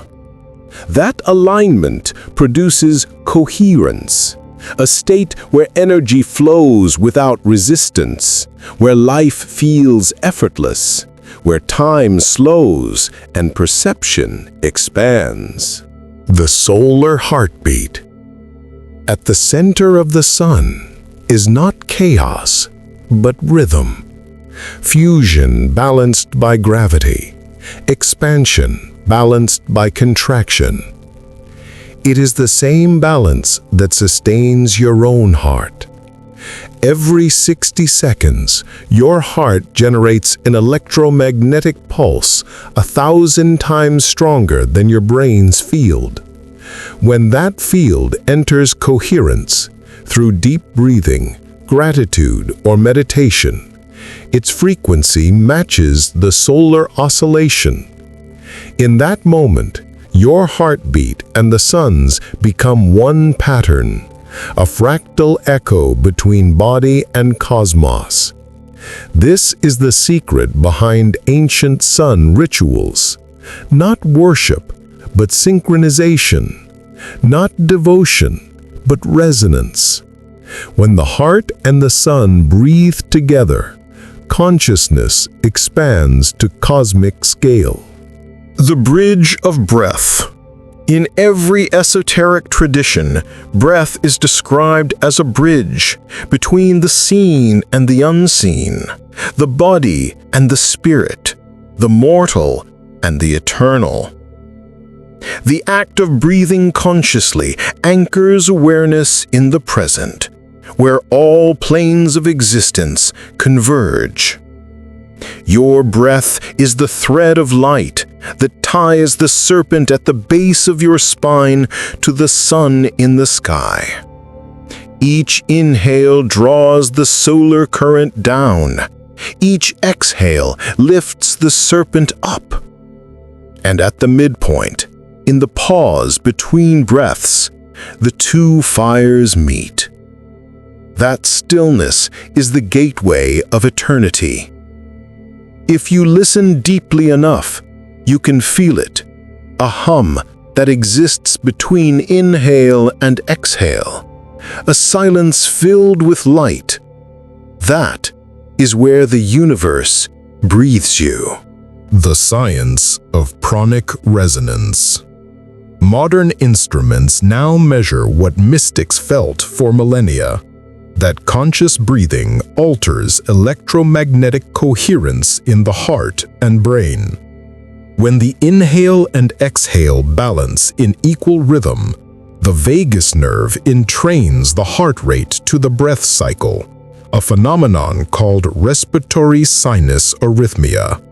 A: That alignment produces coherence, a state where energy flows without resistance, where life feels effortless, where time slows and perception expands.
C: The solar heartbeat. At the center of the sun is not chaos, but rhythm. Fusion balanced by gravity, expansion balanced by contraction. It is the same balance that sustains your own heart. Every 60 seconds, your heart generates an electromagnetic pulse 1,000 times stronger than your brain's field. When that field enters coherence through deep breathing, gratitude, or meditation, its frequency matches the solar oscillation. In that moment, your heartbeat and the sun's become one pattern, a fractal echo between body and cosmos. This is the secret behind ancient sun rituals. Not worship, but synchronization. Not devotion, but resonance. When the heart and the sun breathe together, consciousness expands to cosmic scale.
E: The bridge of breath. In every esoteric tradition, breath is described as a bridge between the seen and the unseen, the body and the spirit, the mortal and the eternal. The act of breathing consciously anchors awareness in the present, where all planes of existence converge. Your breath is the thread of light that ties the serpent at the base of your spine to the sun in the sky. Each inhale draws the solar current down. Each exhale lifts the serpent up. And at the midpoint, in the pause between breaths, the two fires meet. That stillness is the gateway of eternity. If you listen deeply enough, you can feel it, a hum that exists between inhale and exhale, a silence filled with light. That is where the universe breathes you.
C: The science of pranic resonance. Modern instruments now measure what mystics felt for millennia, that conscious breathing alters electromagnetic coherence in the heart and brain. When the inhale and exhale balance in equal rhythm, the vagus nerve entrains the heart rate to the breath cycle, a phenomenon called respiratory sinus arrhythmia.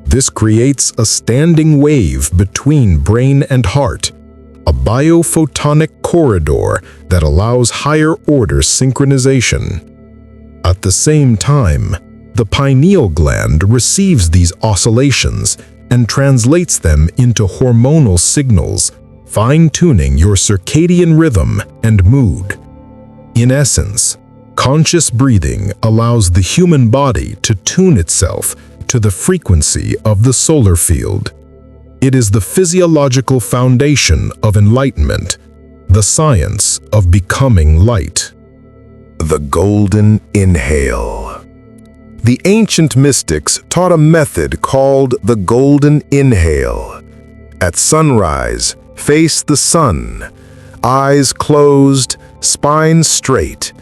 C: This creates a standing wave between brain and heart, a biophotonic corridor that allows higher-order synchronization. At the same time, the pineal gland receives these oscillations and translates them into hormonal signals, fine-tuning your circadian rhythm and mood. In essence, conscious breathing allows the human body to tune itself to the frequency of the solar field. It is the physiological foundation of enlightenment, the science of becoming light.
A: The golden inhale. The ancient mystics taught a method called the golden inhale. At sunrise, face the sun, eyes closed, spine straight.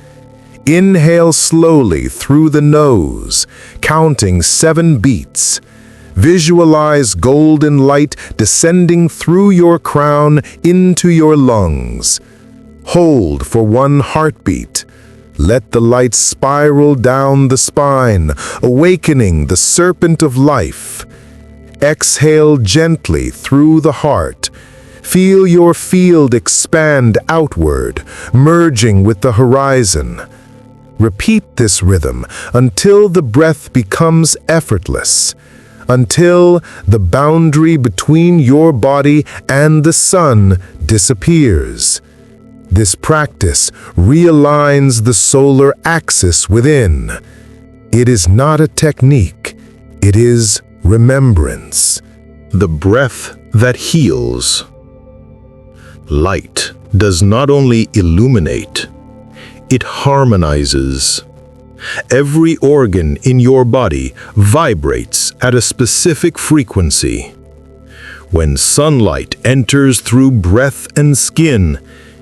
A: Inhale slowly through the nose, counting 7 beats. Visualize golden light descending through your crown into your lungs. Hold for 1 heartbeat. Let the light spiral down the spine, awakening the serpent of life. Exhale gently through the heart.
C: Feel your field expand outward, merging with the horizon. Repeat this rhythm until the breath becomes effortless, until the boundary between your body and the sun disappears. This practice realigns the solar axis within. It is not a technique, it is remembrance.
E: The breath that heals. Light does not only illuminate, it harmonizes. Every organ in your body vibrates at a specific frequency. When sunlight enters through breath and skin,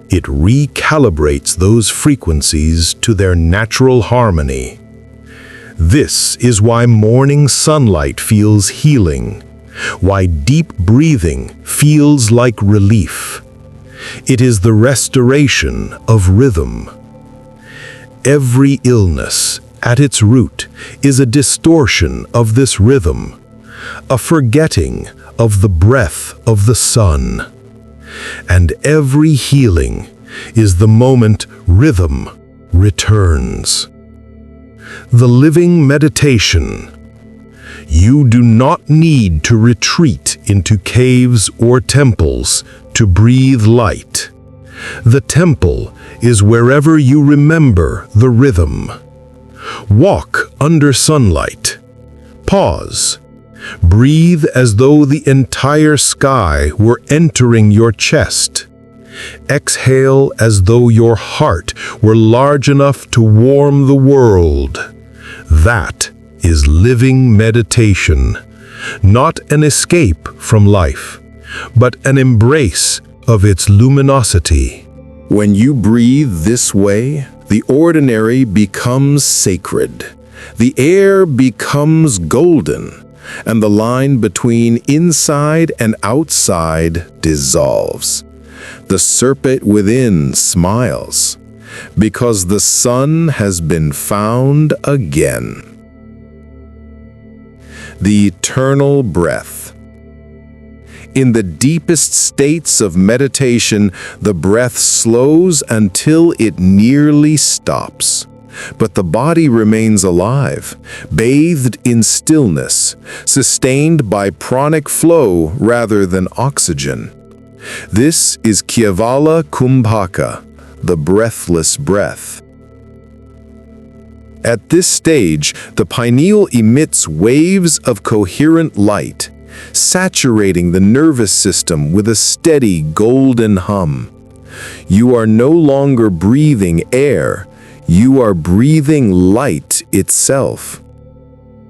E: it recalibrates those frequencies to their natural harmony. This is why morning sunlight feels healing, why deep breathing feels like relief. It is the restoration of rhythm. Every illness, at its root, is a distortion of this rhythm, a forgetting of the breath of the sun. And every healing is the moment rhythm returns. The living meditation. You do not need to retreat into caves or temples to breathe light. The temple is wherever you remember the rhythm. Walk under sunlight. Pause. Breathe as though the entire sky were entering your chest. Exhale as though your heart were large enough to warm the world. That is living meditation, not an escape from life, but an embrace of its luminosity.
A: When you breathe this way, the ordinary becomes sacred. The air becomes golden, and the line between inside and outside dissolves. The serpent within smiles, because the sun has been found again. The eternal breath. In the deepest states of meditation, the breath slows until it nearly stops. But the body remains alive, bathed in stillness, sustained by pranic flow rather than oxygen. This is Kevala Kumbhaka, the breathless breath. At this stage, the pineal emits waves of coherent light, saturating the nervous system with a steady golden hum. You are no longer breathing air, you are breathing light itself.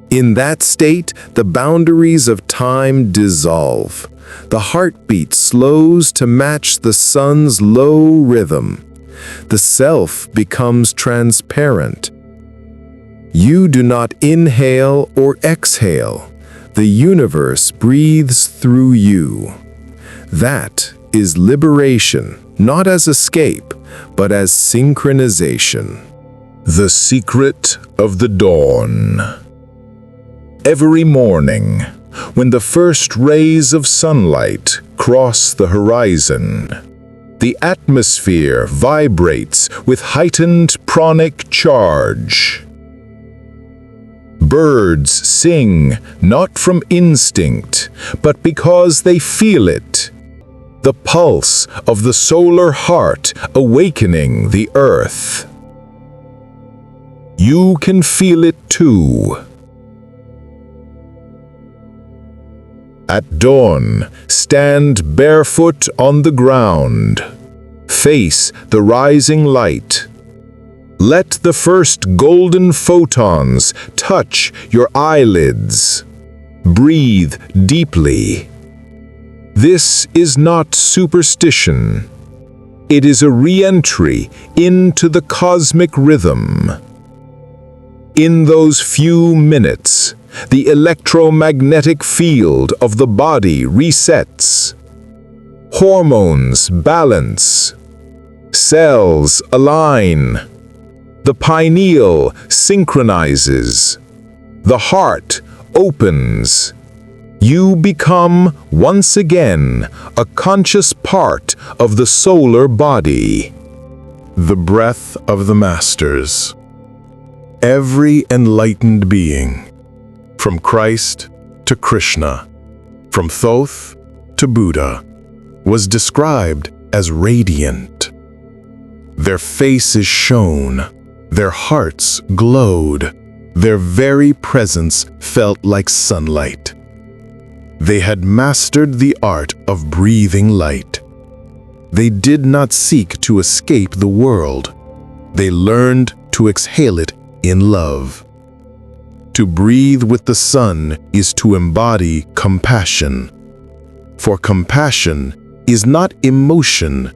A: In that state, the boundaries of time dissolve. The heartbeat slows to match the sun's low rhythm. The self becomes transparent. You do not inhale or exhale. The universe breathes through you. That is liberation, not as escape, but as synchronization.
B: The secret of the dawn. Every morning, when the first rays of sunlight cross the horizon, the atmosphere vibrates with heightened pranic charge. Birds sing not from instinct, but because they feel it. The pulse of the solar heart awakening the earth. You can feel it too. At dawn, stand barefoot on the ground. Face the rising light. Let the first golden photons touch your eyelids. Breathe deeply. This is not superstition. It is a re-entry into the cosmic rhythm. In those few minutes, the electromagnetic field of the body resets. Hormones balance. Cells align. The pineal synchronizes. The heart opens. You become, once again, a conscious part of the solar body.
C: The breath of the masters. Every enlightened being, from Christ to Krishna, from Thoth to Buddha, was described as radiant. Their faces shone, their hearts glowed, their very presence felt like sunlight. They had mastered the art of breathing light. They did not seek to escape the world. They learned to exhale it in love. To breathe with the sun is to embody compassion. For compassion is not emotion.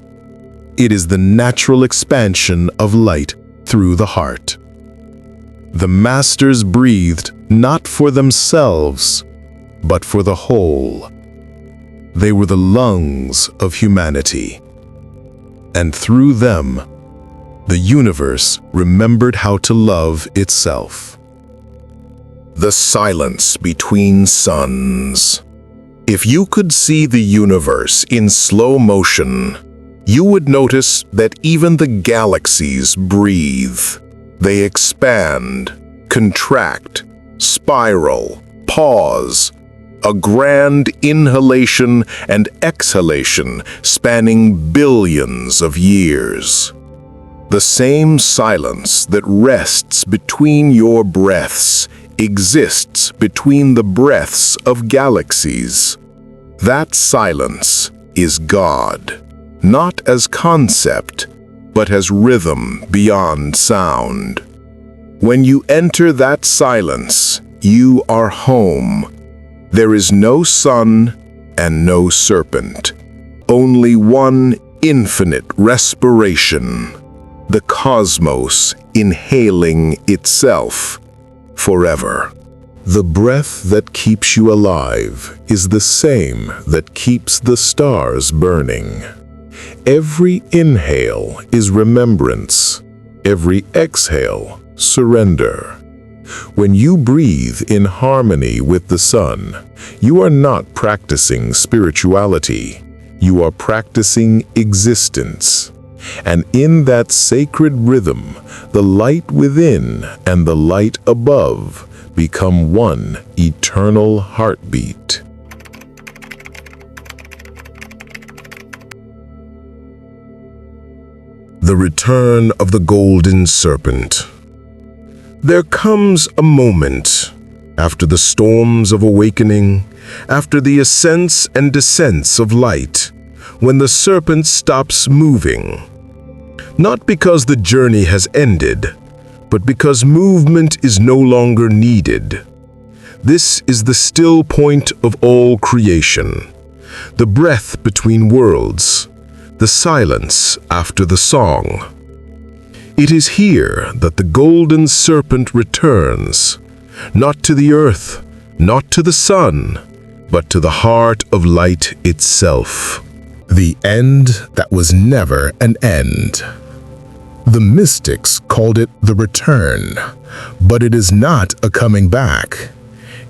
C: It is the natural expansion of light through the heart. The masters breathed not for themselves, but for the whole. They were the lungs of humanity. And through them, the universe remembered how to love itself.
A: The silence between suns. If you could see the universe in slow motion, you would notice that even the galaxies breathe. They expand, contract, spiral, pause, a grand inhalation and exhalation spanning billions of years. The same silence that rests between your breaths exists between the breaths of galaxies. That silence is God, not as concept, but as rhythm beyond sound. When you enter that silence, you are home. There is no sun and no serpent, only one infinite respiration, the cosmos inhaling itself forever. The breath that keeps you alive is the same that keeps the stars burning. Every inhale is remembrance, every exhale, surrender. When you breathe in harmony with the sun, you are not practicing spirituality, you are practicing existence. And in that sacred rhythm, the light within and the light above become one eternal heartbeat. The return of the golden serpent. There comes a moment, after the storms of awakening, after the ascents and descents of light, when the serpent stops moving. Not because the journey has ended, but because movement is no longer needed. This is the still point of all creation, the breath between worlds, the silence after the song. It is here that the golden serpent returns, not to the earth, not to the sun, but to the heart of light itself. The end that was never an end. The mystics called it the return, but it is not a coming back.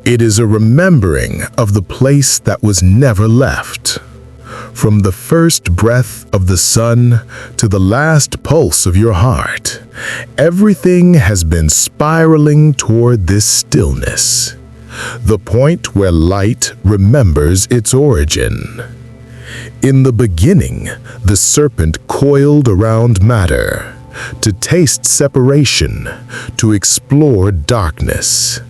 A: It is a remembering of the place that was never left. From the first breath of the sun to the last pulse of your heart, everything has been spiraling toward this stillness, the point where light remembers its origin. In the beginning, the serpent coiled around matter, to taste separation, to explore darkness.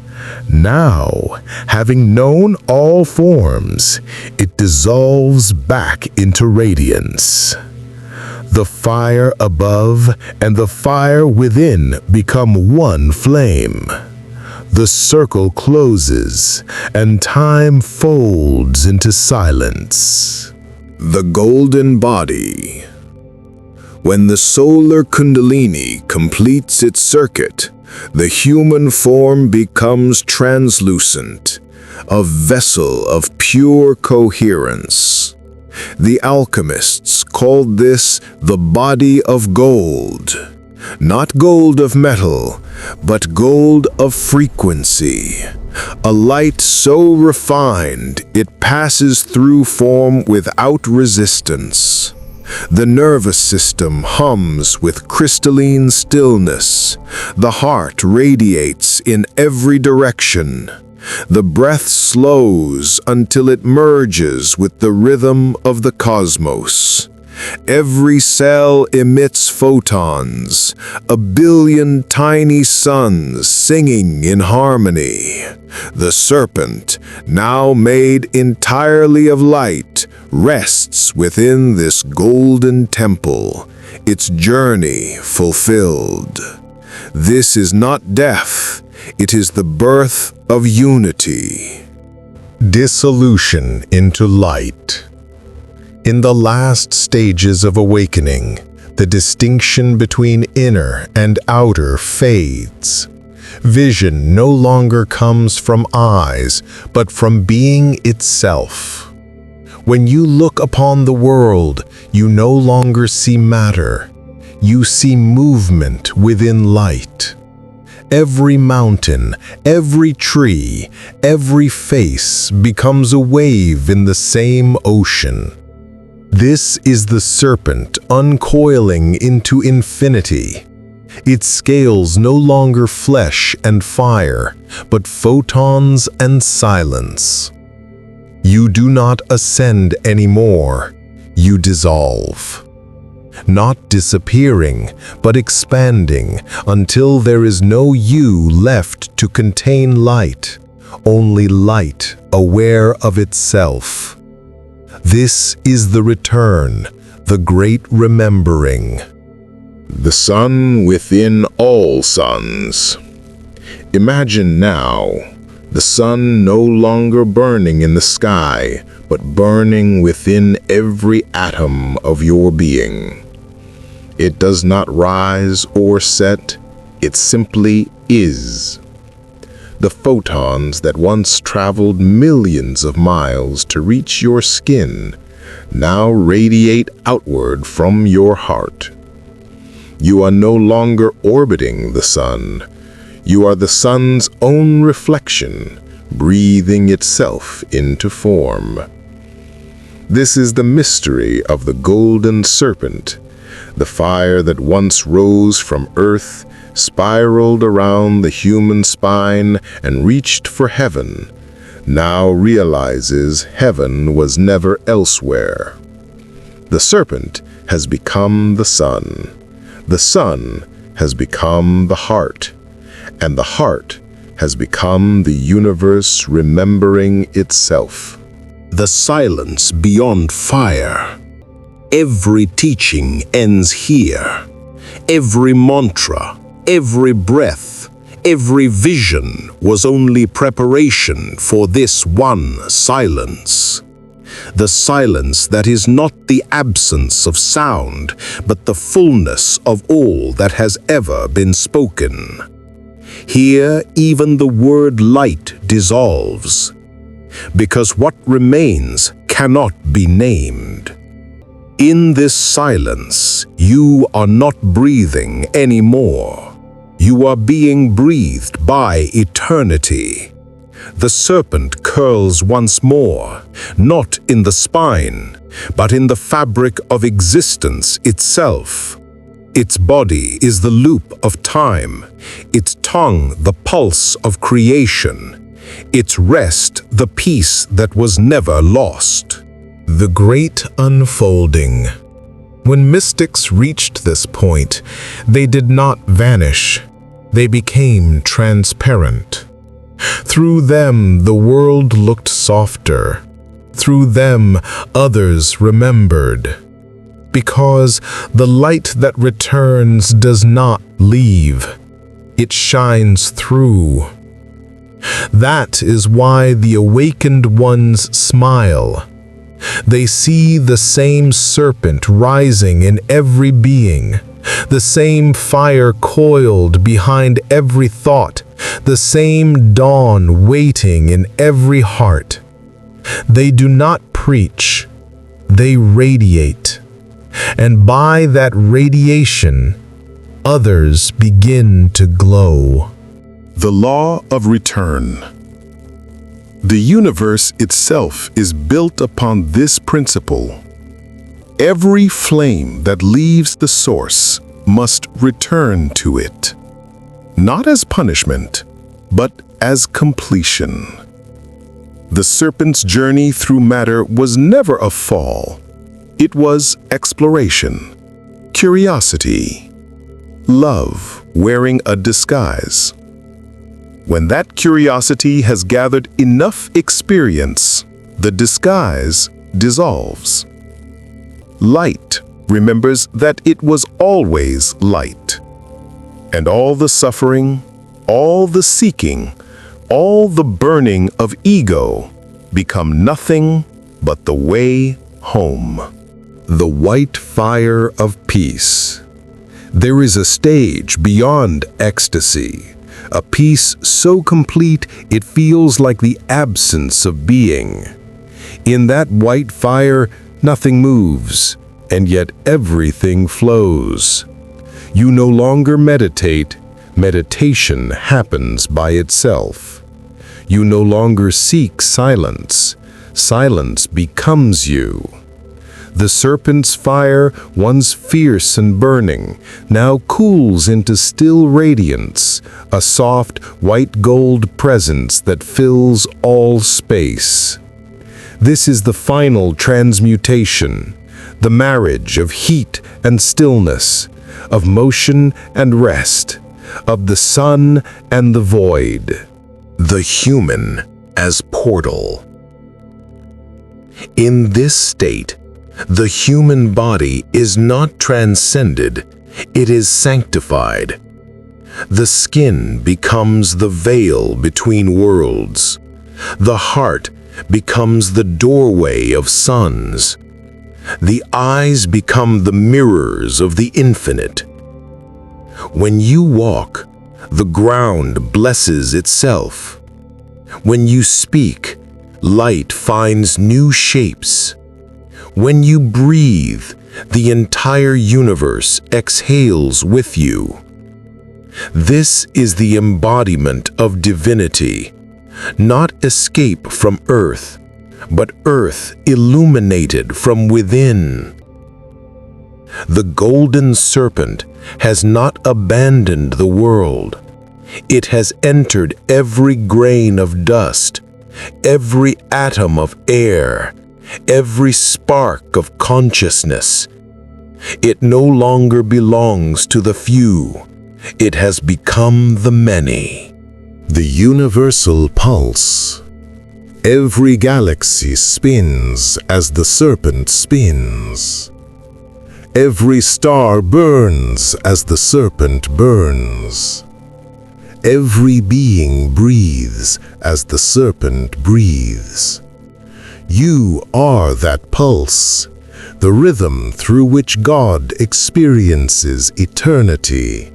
A: Now, having known all forms, it dissolves back into radiance. The fire above and the fire within become one flame. The circle closes, and time folds into silence. The golden body. When the Solar Kundalini completes its circuit, the human form becomes translucent, a vessel of pure coherence. The alchemists called this the body of gold. Not gold of metal, but gold of frequency,
E: A light so refined it passes through form without resistance. The nervous system hums with crystalline stillness. The heart radiates in every direction. The breath slows until it merges with the rhythm of the cosmos. Every cell emits photons, a billion tiny suns singing in harmony. The serpent, now made entirely of light, rests within this golden temple, its journey fulfilled. This is not death, it is the birth of unity.
C: Dissolution into light. In the last stages of awakening, the distinction between inner and outer fades. Vision no longer comes from eyes, but from being itself. When you look upon the world, you no longer see matter. You see movement within light. Every mountain, every tree, every face becomes a wave in the same ocean. This is the serpent uncoiling into infinity. Its scales no longer flesh and fire, but photons and silence. You do not ascend anymore, you dissolve. Not disappearing, but expanding until there is no you left to contain light, only light aware of itself. This is the return, the great remembering.
B: The sun within all suns. Imagine now, the sun no longer burning in the sky, but burning within every atom of your being. It does not rise or set, it simply is. The photons that once traveled millions of miles to reach your skin now radiate outward from your heart. You are no longer orbiting the sun. You are the sun's own reflection, breathing itself into form. This is the mystery of the golden serpent. The fire that once rose from earth spiraled around the human spine and reached for heaven, now realizes heaven was never elsewhere. The serpent has become the sun has become the heart, and the heart has become the universe remembering itself.
F: The silence beyond fire. Every teaching ends here. Every mantra, every breath, every vision was only preparation for this one silence. The silence that is not the absence of sound, but the fullness of all that has ever been spoken. Here even the word light dissolves, because what remains cannot be named. In this silence, you are not breathing anymore. You are being breathed by eternity. The serpent curls once more, not in the spine, but in the fabric of existence itself. Its body is the loop of time, its tongue the pulse of creation, its rest the peace that was never lost.
C: The great unfolding. When mystics reached this point, they did not vanish. They became transparent. Through them, the world looked softer. Through them, others remembered. Because the light that returns does not leave. It shines through. That is why the awakened ones smile. They see the same serpent rising in every being, the same fire coiled behind every thought, the same dawn waiting in every heart. They do not preach, they radiate. And by that radiation, others begin to glow.
B: The law of return.
A: The universe itself is built upon this principle. Every flame that leaves the source must return to it, not as punishment, but as completion. The serpent's journey through matter was never a fall. It was exploration, curiosity, love wearing a disguise. When that curiosity has gathered enough experience, the disguise dissolves. Light remembers that it was always light. And all the suffering, all the seeking, all the burning of ego become nothing but the way home.
C: The white fire of peace. There is a stage beyond ecstasy, a peace so complete it feels like the absence of being. In that white fire, nothing moves, and yet everything flows. You no longer meditate, meditation happens by itself. You no longer seek silence, silence becomes you. The serpent's fire, once fierce and burning, now cools into still radiance, a soft, white gold presence that fills all space. This is the final transmutation, the marriage of heat and stillness, of motion and rest, of the sun and the void.
B: The human as portal. In this state, the human body is not transcended, it is sanctified. The skin becomes the veil between worlds. The heart becomes the doorway of suns. The eyes become the mirrors of the infinite. When you walk, the ground blesses itself. When you speak, light finds new shapes. When you breathe, the entire universe exhales with you. This is the embodiment of divinity, not escape from earth, but earth illuminated from within. The golden serpent has not abandoned the world. It has entered every grain of dust, every atom of air, every spark of consciousness. It no longer belongs to the few. It has become the many.
F: The universal pulse. Every galaxy spins as the serpent spins. Every star burns as the serpent burns. Every being breathes as the serpent breathes. You are that pulse, the rhythm through which God experiences eternity.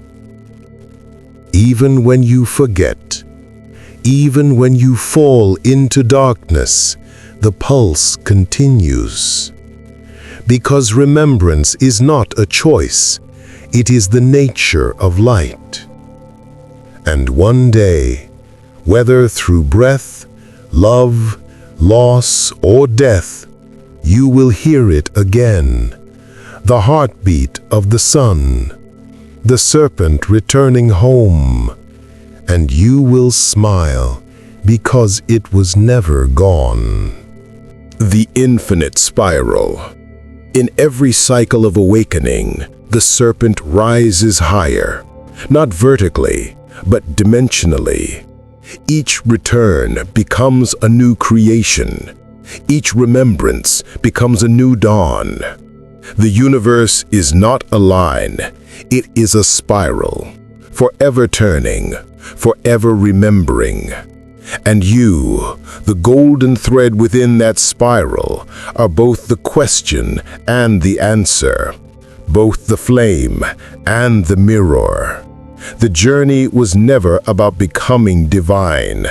F: Even when you forget, even when you fall into darkness, the pulse continues. Because remembrance is not a choice, it is the nature of light. And one day, whether through breath, love, loss, or death, you will hear it again, the heartbeat of the sun, the serpent returning home, and you will smile because it was never gone.
A: The infinite spiral. In every cycle of awakening, the serpent rises higher, not vertically, but dimensionally. Each return becomes a new creation. Each remembrance becomes a new dawn. The universe is not a line, it is a spiral, forever turning, forever remembering. And you, the golden thread within that spiral, are both the question and the answer, both the flame and the mirror. The journey was never about becoming divine.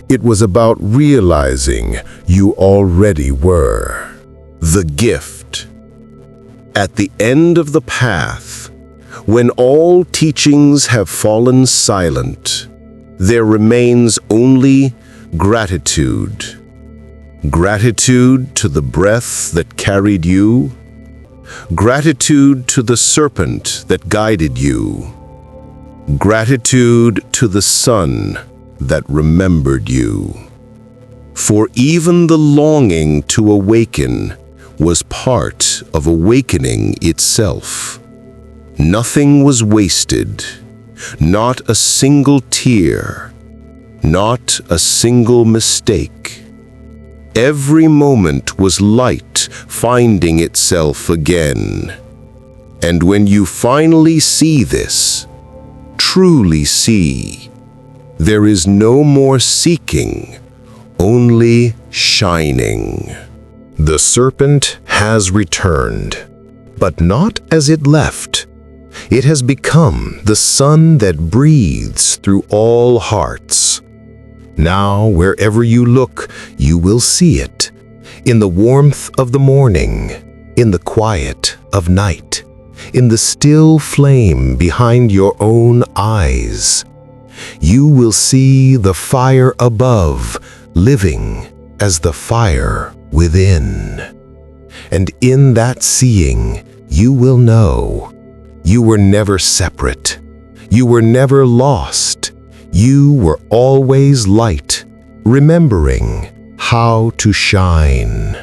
A: It was about realizing you already were. The gift. At the end of the path, when all teachings have fallen silent, there remains only Gratitude. Gratitude to the breath that carried you. Gratitude to the serpent that guided you. Gratitude to the sun that remembered you. For even the longing to awaken was part of awakening itself. Nothing was wasted, not a single tear, not a single mistake. Every moment was light finding itself again. And when you finally see this, truly see, there is no more seeking, only shining.
C: The serpent has returned, but not as it left. It has become the sun that breathes through all hearts. Now, wherever you look, you will see it. In the warmth of the morning, in the quiet of night, in the still flame behind your own eyes. You will see the fire above, living as the fire within. And in that seeing, you will know you were never separate. You were never lost. You were always light, remembering how to shine.